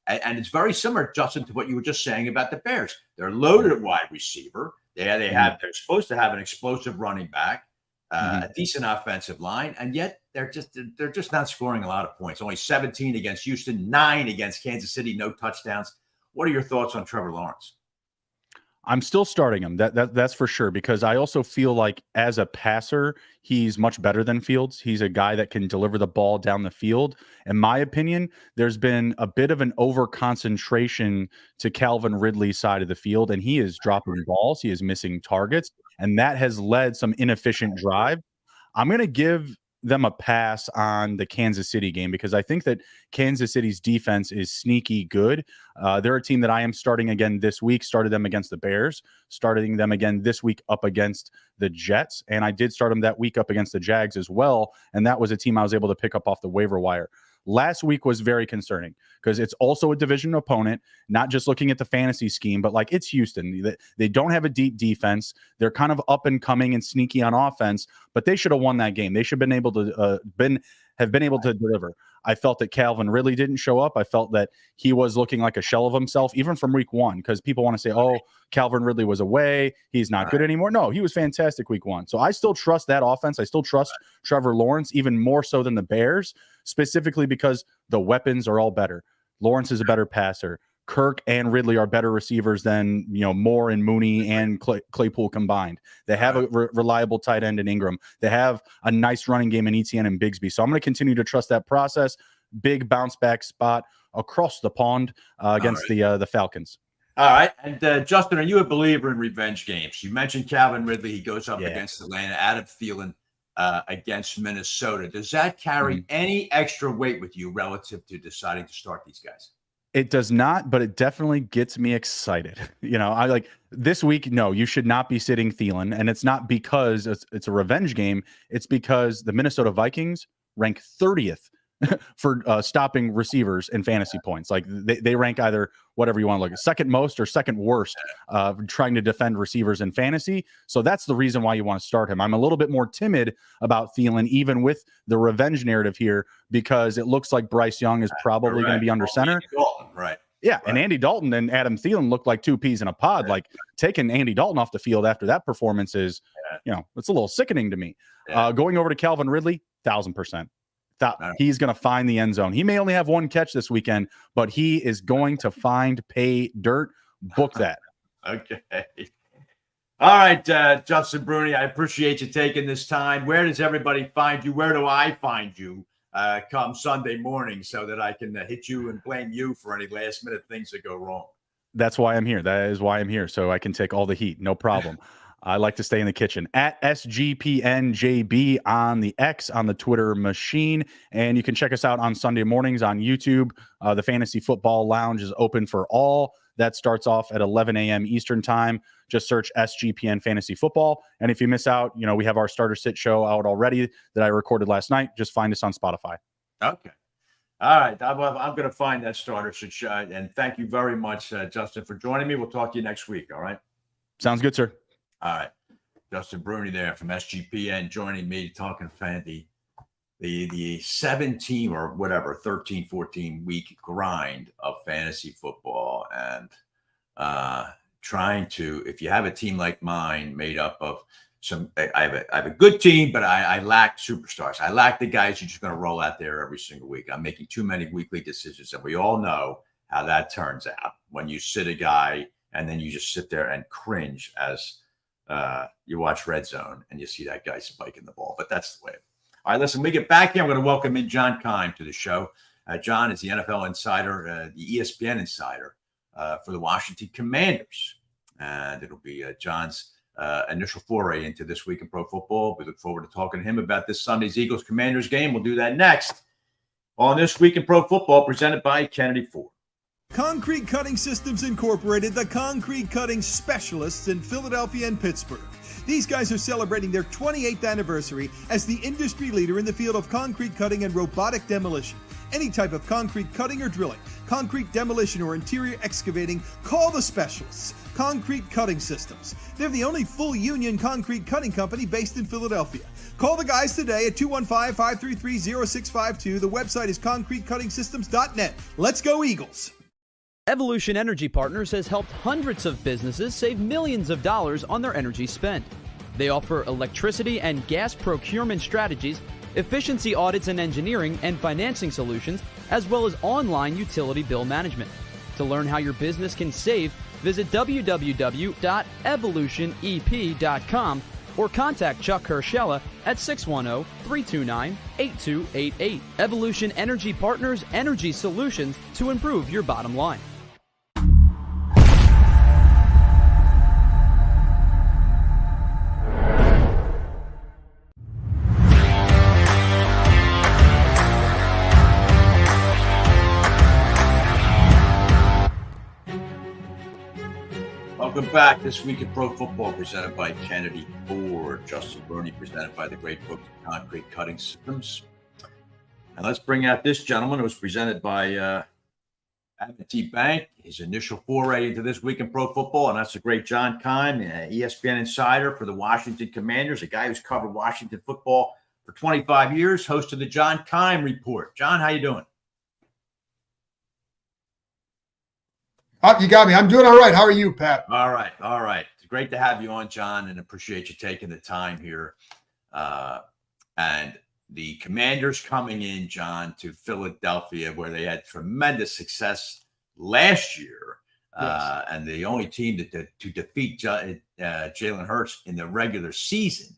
and it's very similar, Justin, to what you were just saying about the Bears. They're loaded at wide receiver. They're supposed to have an explosive running back, a decent offensive line, and yet they're just not scoring a lot of points. Only 17 against Houston, 9 against Kansas City, no touchdowns. What are your thoughts on Trevor Lawrence? I'm still starting him. That's for sure, because I also feel like as a passer, he's much better than Fields. He's a guy that can deliver the ball down the field. In my opinion, there's been a bit of an over concentration to Calvin Ridley's side of the field, and he is dropping balls. He is missing targets, and that has led some inefficient drive. I'm going to give them a pass on the Kansas City game because I think that Kansas City's defense is sneaky good. They're a team that I am starting again this week, started them against the Bears, starting them again this week up against the Jets, and I did start them that week up against the Jags as well, and that was a team I was able to pick up off the waiver wire. Last week was very concerning because it's also a division opponent, not just looking at the fantasy scheme, but like it's Houston. They don't have a deep defense. They're kind of up and coming and sneaky on offense, but they should have won that game. They should have been able to deliver. I felt that Calvin Ridley didn't show up. I felt that he was looking like a shell of himself, even from week 1, because people want to say, oh, Calvin Ridley was away. He's not good anymore. No, he was fantastic week 1. So I still trust that offense. I still trust Trevor Lawrence even more so than the Bears, specifically because the weapons are all better. Lawrence is a better passer. Kirk and Ridley are better receivers than Moore and Mooney and Claypool combined. They have a reliable tight end in Ingram. They have a nice running game in ETN and Bigsby. So I'm going to continue to trust that process. Big bounce back spot across the pond against the Falcons. All right. And Justin, are you a believer in revenge games? You mentioned Calvin Ridley. He goes up against Atlanta. Adam Thielen against Minnesota. Does that carry any extra weight with you relative to deciding to start these guys? It does not, but it definitely gets me excited. I like this week. No, you should not be sitting Thielen. And it's not because it's a revenge game. It's because the Minnesota Vikings rank 30th for stopping receivers in fantasy points. Like they rank either whatever you want to look at, second most or second worst trying to defend receivers in fantasy. So that's the reason why you want to start him. I'm a little bit more timid about Thielen, even with the revenge narrative here, because it looks like Bryce Young is probably going to be under center. Right. Yeah, right. And Andy Dalton and Adam Thielen look like two peas in a pod. Like taking Andy Dalton off the field after that performance is, it's a little sickening to me. Going over to Calvin Ridley, 1,000%. He's going to find the end zone. He may only have one catch this weekend, but he is going to find pay dirt. Book that. Okay. All right, Justin Bruni, I appreciate you taking this time. Where does everybody find you? Where do I find you come Sunday morning so that I can hit you and blame you for any last-minute things that go wrong? That's why I'm here. That is why I'm here, so I can take all the heat. No problem. I like to stay in the kitchen at SGPNJB on the X, on the Twitter machine. And you can check us out on Sunday mornings on YouTube. The Fantasy Football Lounge is open for all. That starts off at 11 a.m. Eastern time. Just search SGPN Fantasy Football. And if you miss out, we have our Starter Sit show out already that I recorded last night. Just find us on Spotify. Okay. All right. I'm going to find that Starter Sit show. And thank you very much, Justin, for joining me. We'll talk to you next week. All right. Sounds good, sir. All right. Justin Bruni there from SGPN joining me talking the 17 or whatever, 13, 14 week grind of fantasy football and trying to, if you have a team like mine made up of I have a good team, but I lack superstars. I lack the guys you're just going to roll out there every single week. I'm making too many weekly decisions, and we all know how that turns out when you sit a guy and then you just sit there and cringe as you watch Red Zone and you see that guy spiking the ball. But that's the way. All right, listen, when we get back here, I'm going to welcome in John Keim to the show. John is the NFL insider, the ESPN insider for the Washington Commanders. And it'll be John's initial foray into This Week in Pro Football. We look forward to talking to him about this Sunday's Eagles-Commanders game. We'll do that next on This Week in Pro Football, presented by Kennedy Ford. Concrete Cutting Systems Incorporated, the concrete cutting specialists in Philadelphia and Pittsburgh. These guys are celebrating their 28th anniversary as the industry leader in the field of concrete cutting and robotic demolition. Any type of concrete cutting or drilling, concrete demolition or interior excavating, call the specialists. Concrete Cutting Systems. They're the only full union concrete cutting company based in Philadelphia. Call the guys today at 215-533-0652. The website is concretecuttingsystems.net. Let's go Eagles. Evolution Energy Partners has helped hundreds of businesses save millions of dollars on their energy spend. They offer electricity and gas procurement strategies, efficiency audits and engineering and financing solutions, as well as online utility bill management. To learn how your business can save, visit www.evolutionep.com or contact Chuck Herschella at 610-329-8288. Evolution Energy Partners, energy solutions to improve your bottom line. Welcome back. This Week in Pro Football, presented by Kennedy Ford. Justin Bruni, presented by the great folks at Concrete Cutting Systems. And let's bring out this gentleman who was presented by M&T Bank, his initial foray into This Week in Pro Football, and that's the great John Keim, ESPN insider for the Washington Commanders, a guy who's covered Washington football for 25 years, host of the John Keim Report. John, how you doing? You got me. I'm doing all right. How are you, Pat? All right. It's great to have you on, John, and appreciate you taking the time here. And the Commanders coming in, John, to Philadelphia, where they had tremendous success last year, yes. And the only team to defeat Jalen Hurts in the regular season.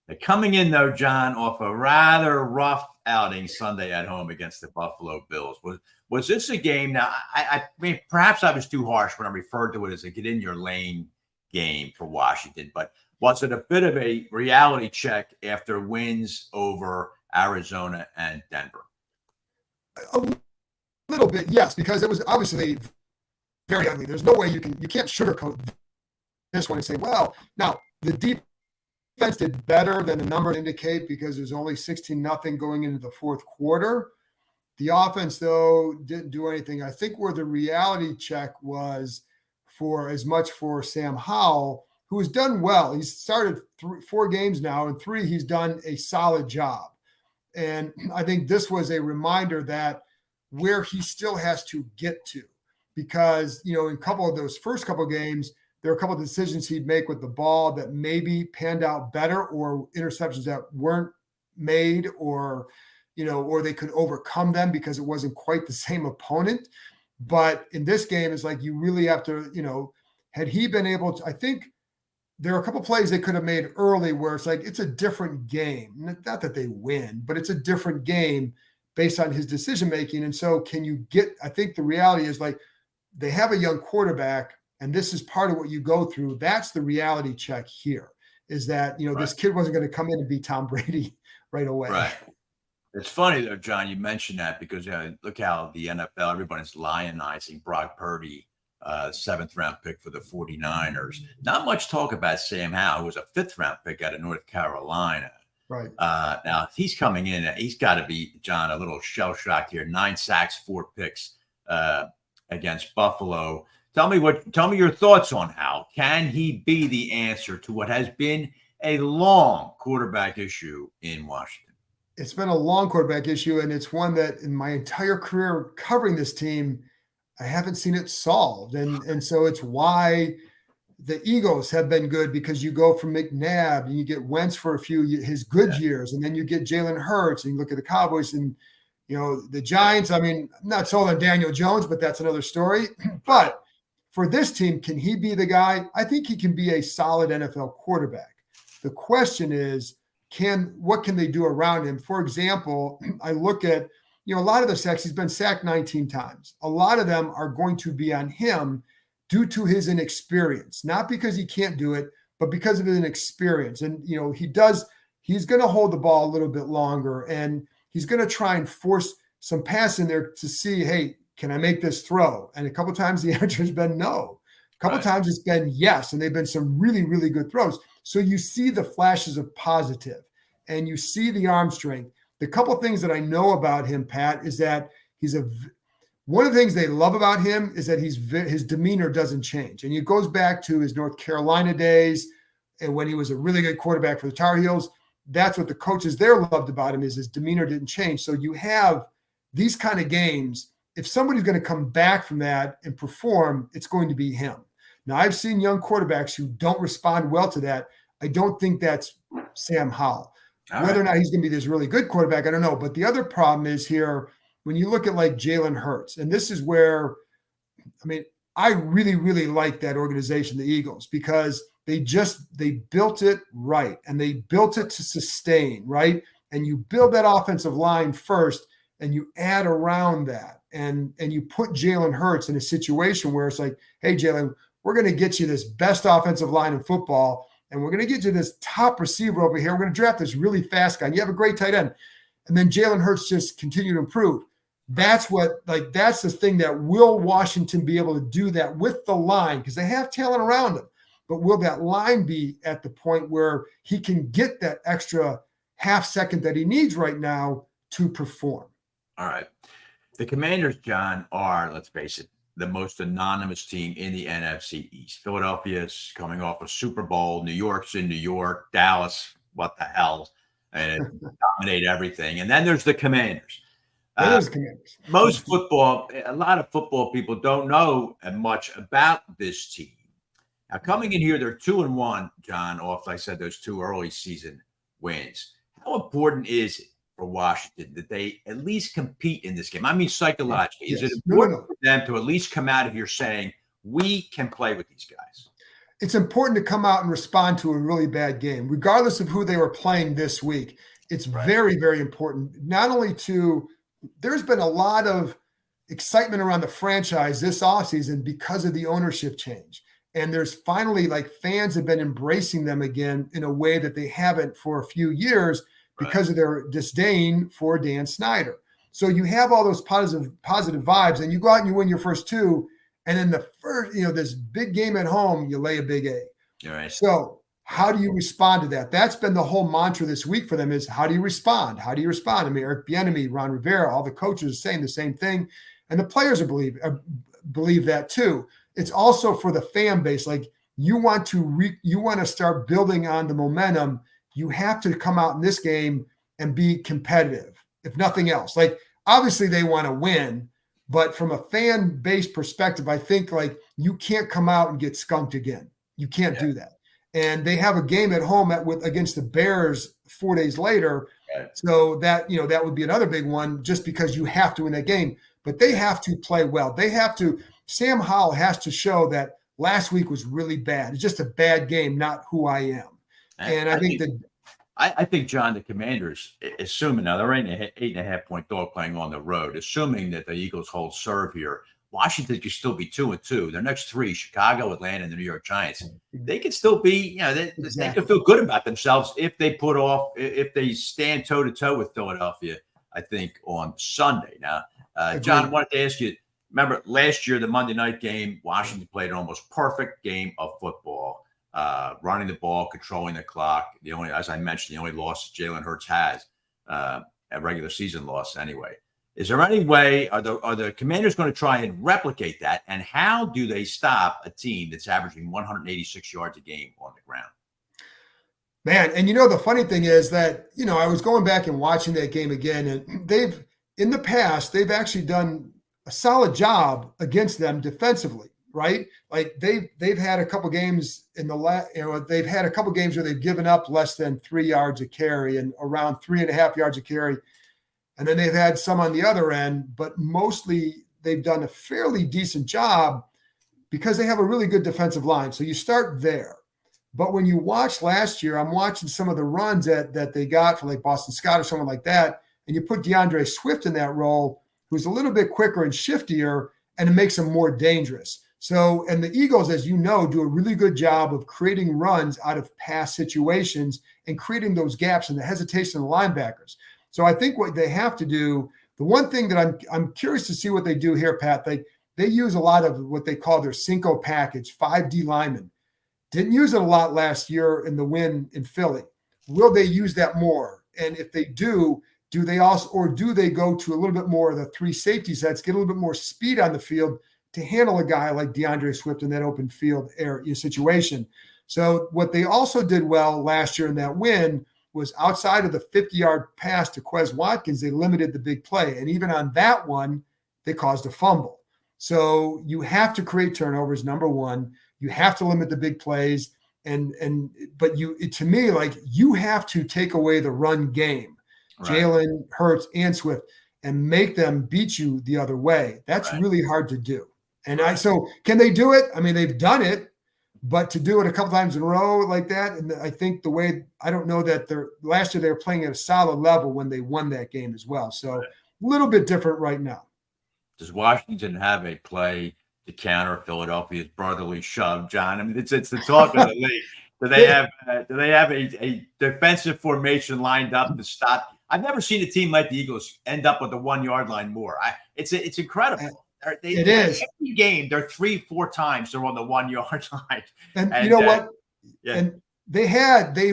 They're coming in, though, John, off a rather rough outing Sunday at home against the Buffalo Bills. Was this a game? Now, I mean, perhaps I was too harsh when I referred to it as a get-in-your-lane game for Washington, but was it a bit of a reality check after wins over Arizona and Denver? A little bit, yes, because it was obviously very ugly. There's no way you can't sugarcoat this one and say, well, now the defense did better than the numbers indicate because there's only 16-0 going into the fourth quarter. The offense, though, didn't do anything. I think where the reality check was for Sam Howell, who has done well. He's started 4 games now, and 3 he's done a solid job. And I think this was a reminder that where he still has to get to, because, in a couple of those first couple of games, there are a couple of decisions he'd make with the ball that maybe panned out better, or interceptions that weren't made, or they could overcome them because it wasn't quite the same opponent. But in this game, it's like you really have to, had he been able to, I think there are a couple plays they could have made early where it's like, it's a different game. Not that they win, but it's a different game based on his decision-making. And so I think the reality is, like, they have a young quarterback, and this is part of what you go through. That's the reality check here, is that, this kid wasn't going to come in and be Tom Brady right away. Right. It's funny, though, John, you mentioned that because look how the NFL, everybody's lionizing Brock Purdy, 7th-round pick for the 49ers. Not much talk about Sam Howell, who was a 5th-round pick out of North Carolina. Right. Now, he's coming in. He's got to be, John, a little shell-shocked here. 9 sacks, 4 picks against Buffalo. Tell me your thoughts on Howell. Can he be the answer to what has been a long quarterback issue in Washington? It's been a long quarterback issue, and it's one that in my entire career covering this team, I haven't seen it solved. And so it's why the Eagles have been good, because you go from McNabb and you get Wentz for a few his good years, and then you get Jalen Hurts, and you look at the Cowboys and the Giants. I mean, I'm not sold on Daniel Jones, but that's another story. But for this team, can he be the guy? I think he can be a solid NFL quarterback. The question is, what can they do around him? For example, I look at, a lot of the sacks, he's been sacked 19 times. A lot of them are going to be on him due to his inexperience, not because he can't do it, but because of his inexperience. And, he's going to hold the ball a little bit longer, and he's going to try and force some pass in there to see, hey, can I make this throw? And a couple of times the answer has been no. A couple of times it's been yes, and they've been some really, really good throws. So you see the flashes of positive, and you see the arm strength. The couple of things that I know about him, Pat, is that one of the things they love about him is that his demeanor doesn't change. And it goes back to his North Carolina days, and when he was a really good quarterback for the Tar Heels. That's what the coaches there loved about him, is his demeanor didn't change. So you have these kind of games. If somebody's going to come back from that and perform, it's going to be him. Now, I've seen young quarterbacks who don't respond well to that. I don't think that's Sam Howell. Whether or not he's going to be this really good quarterback, I don't know. But the other problem is here, when you look at like Jalen Hurts, and this is where, I really, really like that organization, the Eagles, because they built it right, and they built it to sustain, right? And you build that offensive line first, and you add around that, and you put Jalen Hurts in a situation where it's like, hey, Jalen, we're going to get you this best offensive line in football, and we're going to get you this top receiver over here. We're going to draft this really fast guy, and you have a great tight end. And then Jalen Hurts just continue to improve. That's the thing that will Washington be able to do that with the line, because they have talent around him. But will that line be at the point where he can get that extra half second that he needs right now to perform? All right. The Commanders, John, are, let's face it, the most anonymous team in the NFC East. Philadelphia's coming off a Super Bowl. New York's in New York. Dallas, what the hell? And dominate everything. And then there's the Commanders. A lot of football people don't know much about this team. Now, coming in here, they're 2-1, John, off, like I said, those 2 early season wins. How important is it for Washington that they at least compete in this game? I mean, psychologically, is it important for them to at least come out of here saying, we can play with these guys? It's important to come out and respond to a really bad game, regardless of who they were playing this week. It's very, very important. Not only there's been a lot of excitement around the franchise this offseason because of the ownership change. And there's finally, fans have been embracing them again in a way that they haven't for a few years because of their disdain for Dan Snyder. So you have all those positive vibes, and you go out and you win your first 2, and then the first, this big game at home, you lay a big egg. All right. So how do you respond to that? That's been the whole mantra this week for them is how do you respond? How do you respond? I mean, Eric Bieniemy, Ron Rivera, all the coaches are saying the same thing. And the players believe that too. It's also for the fan base. Like you want to start building on the momentum. You have to come out in this game and be competitive, if nothing else. Like obviously they want to win, but from a fan base perspective, I think like you can't come out and get skunked again. You can't do that. And they have a game at home against the Bears 4 days later. Right. So that, that would be another big one just because you have to win that game. But they have to play well. Sam Howell has to show that last week was really bad. It's just a bad game, not who I am. And I think, John, the Commanders, assuming now they're 8.5 point dog playing on the road, assuming that the Eagles hold serve here, Washington could still be 2-2. Their next three, Chicago, Atlanta, and the New York Giants, they could still be, they could feel good about themselves if they stand toe to toe with Philadelphia, I think, on Sunday. Now, John, I wanted to ask you, remember last year, the Monday night game, Washington played an almost perfect game of football, running the ball, controlling the clock. As I mentioned, the only loss Jalen Hurts has, a regular season loss anyway. Is there any way, are the Commanders going to try and replicate that? And how do they stop a team that's averaging 186 yards a game on the ground? Man, and the funny thing is that, I was going back and watching that game again, and in the past, they've actually done a solid job against them defensively, right? Like they've had a couple games they've had a couple games where they've given up less than 3 yards a carry and around 3.5 yards a carry. And then they've had some on the other end, but mostly they've done a fairly decent job because they have a really good defensive line. So you start there. But when you watch last year, I'm watching some of the runs that they got for like Boston Scott or someone like that, and you put DeAndre Swift in that role, who's a little bit quicker and shiftier, and it makes him more dangerous. So, and the Eagles, as you know, do a really good job of creating runs out of pass situations and creating those gaps and the hesitation of the linebackers. So I think what they have to do, the one thing that I'm curious to see what they do here, Pat, they use a lot of what they call their Cinco package, 5D linemen. Didn't use it a lot last year in the win in Philly. Will they use that more? And if they do they also, or do they go to a little bit more of the 3 safety sets, get a little bit more speed on the field to handle a guy like DeAndre Swift in that open field air situation? So what they also did well last year in that win was outside of the 50-yard pass to Quez Watkins, they limited the big play. And even on that one, they caused a fumble. So you have to create turnovers, number one. You have to limit the big plays. But to me, like you have to take away the run game, right. Jalen Hurts and Swift, and make them beat you the other way. That's really hard to do. And so can they do it? I mean, they've done it. But to do it a couple times in a row like that, and I think I don't know that last year they were playing at a solid level when they won that game as well. So a little bit different right now. Does Washington have a play to counter Philadelphia's brotherly shove, John? I mean, it's the talk of the league. Do they have a defensive formation lined up to stop? I've never seen a team like the Eagles end up with the 1 yard line more. It's incredible. It is. Every game, they're 3-4 times they're on the 1 yard line. And you know what? Yeah. And they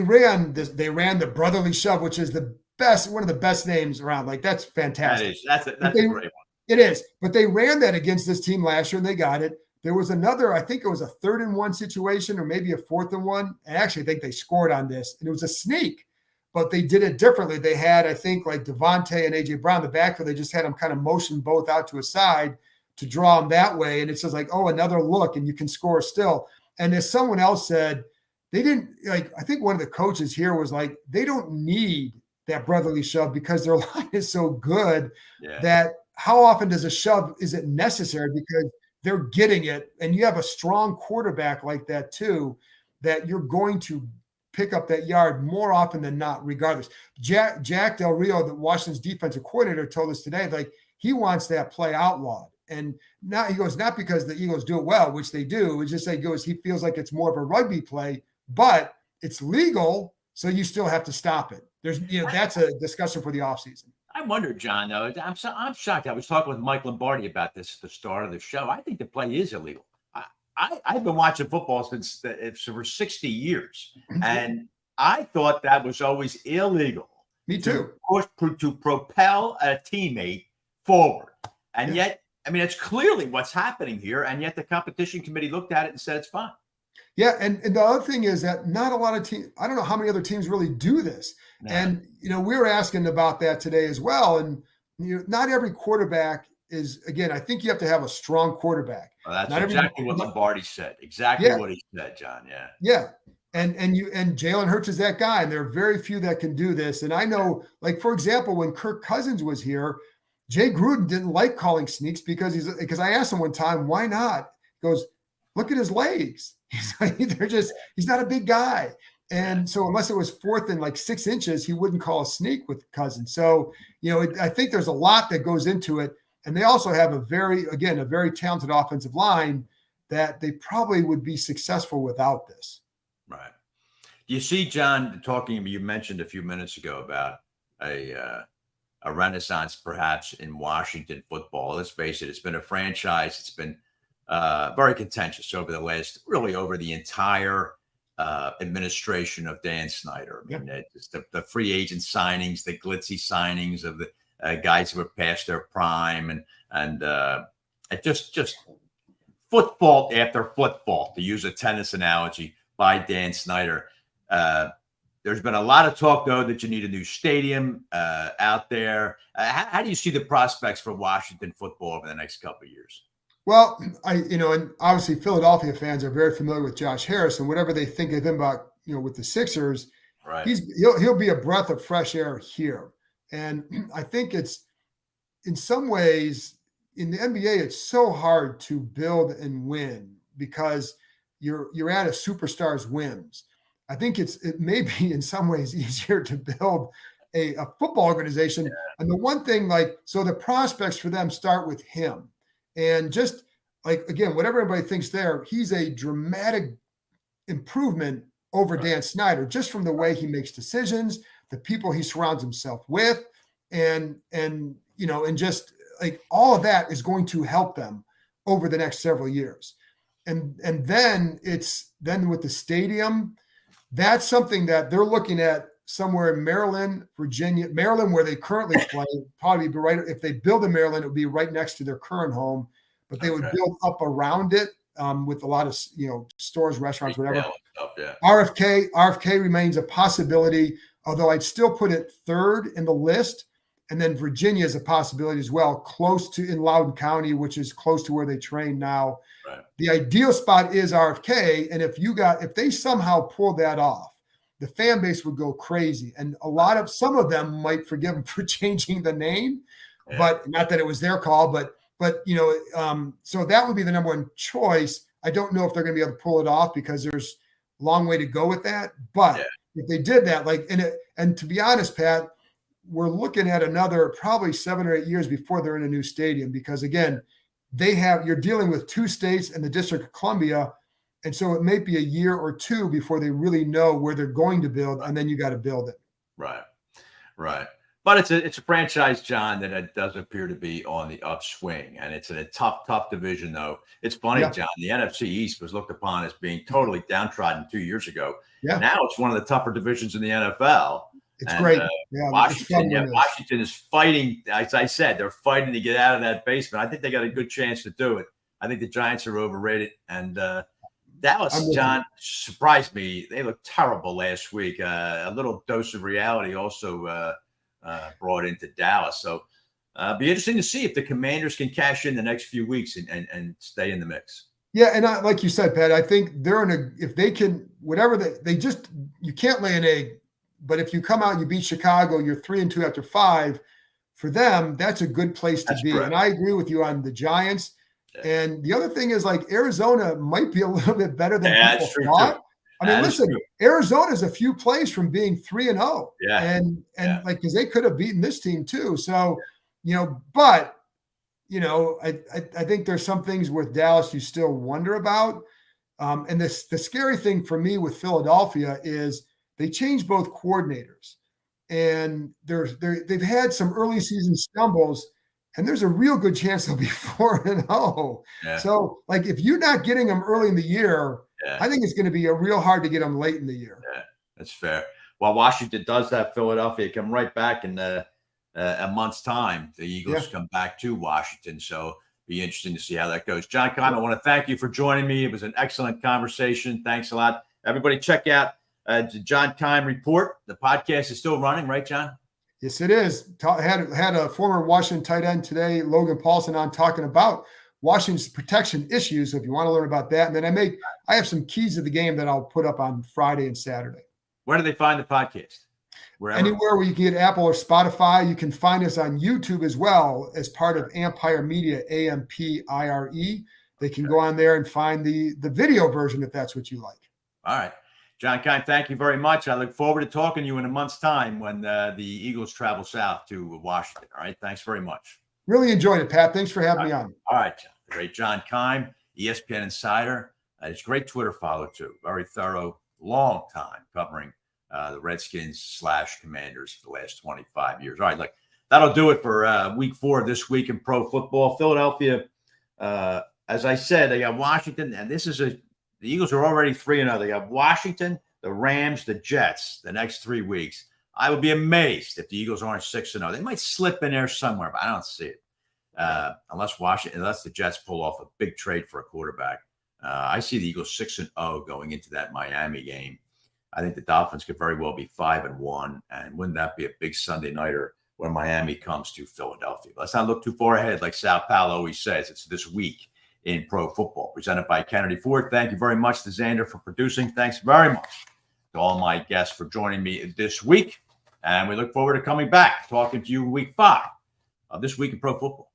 ran the brotherly shove, which is one of the best names around. Like that's fantastic. That's a great one. It is. But they ran that against this team last year and they got it. There was another, I think it was a 3rd and 1 situation or maybe a 4th and 1. And actually, I think they scored on this. And it was a sneak, but they did it differently. They had, I think, like Devontae and A.J. Brown in the backfield. They just had them kind of motion both out to a side to draw them that way. And it says like, oh, another look and you can score still. And as someone else said, they didn't like, I think one of the coaches here was like, they don't need that brotherly shove because their line is so good that how often does a shove, is it necessary? Because they're getting it. And you have a strong quarterback like that too, that you're going to pick up that yard more often than not, regardless. Jack Del Rio, the Washington's defensive coordinator, told us today, like he wants that play outlawed. And now he goes, not because the Eagles do it well, which they do. It's just he feels like it's more of a rugby play, but it's legal. So you still have to stop it. There's, that's a discussion for the offseason. I wonder, John, though, I'm shocked. I was talking with Mike Lombardi about this at the start of the show. I think the play is illegal. I've been watching football since for 60 years, and I thought that was always illegal. Me too. To propel a teammate forward. And yet, I mean, it's clearly what's happening here. And yet the competition committee looked at it and said it's fine. Yeah. And the other thing is that not a lot of teams, I don't know how many other teams really do this. No. And, we were asking about that today as well. And, not every quarterback is, again, I think you have to have a strong quarterback. Well, that's exactly what Lombardi said. Exactly what he said, John. Yeah. Yeah. And Jalen Hurts is that guy, and there are very few that can do this. And I know, like, for example, when Kirk Cousins was here, Jay Gruden didn't like calling sneaks because I asked him one time, why not? He goes, look at his legs. He's like, he's not a big guy. And so unless it was 4th and like 6 inches, he wouldn't call a sneak with Cousins. So, I think there's a lot that goes into it. And they also have a very talented offensive line that they probably would be successful without this. Right. You see, John, you mentioned a few minutes ago about a renaissance perhaps in Washington football. Let's face it, it's been a franchise. It's been very contentious over the entire administration of Dan Snyder. I mean, it's the free agent signings, the glitzy signings of the guys who have passed their prime, and it just football after football, to use a tennis analogy, by Dan Snyder. There's been a lot of talk, though, that you need a new stadium out there. How do you see the prospects for Washington football over the next couple of years? Well, and obviously Philadelphia fans are very familiar with Josh Harris, and whatever they think of him about, with the Sixers, right, he'll be a breath of fresh air here. And I think it's, in some ways, in the NBA, it's so hard to build and win because you're at a superstar's whims. I think it may be in some ways easier to build a football organization. Yeah. And the one thing, so the prospects for them start with him. And just again, whatever everybody thinks there, he's a dramatic improvement over Dan Snyder, just from the way he makes decisions, the people he surrounds himself with, and just all of that is going to help them over the next several years. And then with the stadium, that's something that they're looking at somewhere in Maryland, Virginia, where they currently play, probably be right. If they build in Maryland, it would be right next to their current home, but they would build up around it with a lot of, stores, restaurants, whatever. Yeah. RFK remains a possibility, although I'd still put it 3rd in the list. And then Virginia is a possibility as well, close to in Loudoun County, which is close to where they train now. Right. The ideal spot is RFK. And if they somehow pull that off, the fan base would go crazy. And some of them might forgive them for changing the name, but not that it was their call, but so that would be the number one choice. I don't know if they're going to be able to pull it off because there's a long way to go with that. But if they did that, and to be honest, Pat, we're looking at another probably 7 or 8 years before they're in a new stadium, because again, you're dealing with 2 states and the District of Columbia. And so it may be a year or 2 before they really know where they're going to build. And then you got to build it. Right. Right. But it's a franchise, John, that does appear to be on the upswing, and it's in a tough division, though. It's funny, John. The NFC East was looked upon as being totally downtrodden 2 years ago. Yeah. Now it's one of the tougher divisions in the NFL. It's great. Washington is fighting. As I said, they're fighting to get out of that basement. I think they got a good chance to do it. I think the Giants are overrated, and Dallas, John, surprised me. They looked terrible last week. A little dose of reality also brought into Dallas. So be interesting to see if the Commanders can cash in the next few weeks and stay in the mix. Yeah, and like you said, Pat, I think they're if they can, whatever you can't lay an egg, but if you come out and you beat Chicago, you're 3-2 after 5. For them, that's a good place to be. Correct. And I agree with you on the Giants. Yeah. And the other thing is, Arizona might be a little bit better than people thought. Too. I mean, listen, Arizona's a few plays from being 3-0. Yeah. And because they could have beaten this team too. So, I think there's some things with Dallas you still wonder about. And the scary thing for me with Philadelphia is they changed both coordinators, and they've had some early season stumbles, and there's a real good chance they'll be 4-0. Yeah. So, like, if you're not getting them early in the year, I think it's going to be a real hard to get them late in the year. Yeah, that's fair. While Washington does that, Philadelphia come right back in a month's time. The Eagles come back to Washington, so be interesting to see how that goes. John Keim, I want to thank you for joining me. It was an excellent conversation. Thanks a lot. Everybody check out the John Keim Report. The podcast is still running, right, John? Yes, it is. Had a former Washington tight end today, Logan Paulson, on talking about Washington's protection issues. So if you want to learn about that, and then I have some keys to the game that I'll put up on Friday and Saturday. Where do they find the podcast? Wherever. Anywhere where you can get Apple or Spotify. You can find us on YouTube as well as part of Ampire Media, AMPIRE. They can go on there and find the video version if that's what you like. All right. John Keim, thank you very much. I look forward to talking to you in a month's time when the Eagles travel south to Washington. All right. Thanks very much. Really enjoyed it, Pat. Thanks for having me on. All right. Great John Keim, ESPN Insider. It's a great Twitter follow, too. Very thorough, long time covering the Redskins / Commanders for the last 25 years. All right. Look, that'll do it for week 4 this week in pro football. Philadelphia, as I said, they got Washington, and the Eagles are already 3-0. They have Washington, the Rams, the Jets the next 3 weeks. I would be amazed if the Eagles aren't 6-0. They might slip in there somewhere, but I don't see it. Unless the Jets pull off a big trade for a quarterback. I see the Eagles 6-0 going into that Miami game. I think the Dolphins could very well be 5-1. And wouldn't that be a big Sunday nighter when Miami comes to Philadelphia? Let's not look too far ahead, like Sal Powell always says. It's this week in pro football, presented by Kennedy Ford. Thank you very much to Xander for producing. Thanks very much to all my guests for joining me this week. And we look forward to coming back, talking to you week 5 of This Week in Pro Football.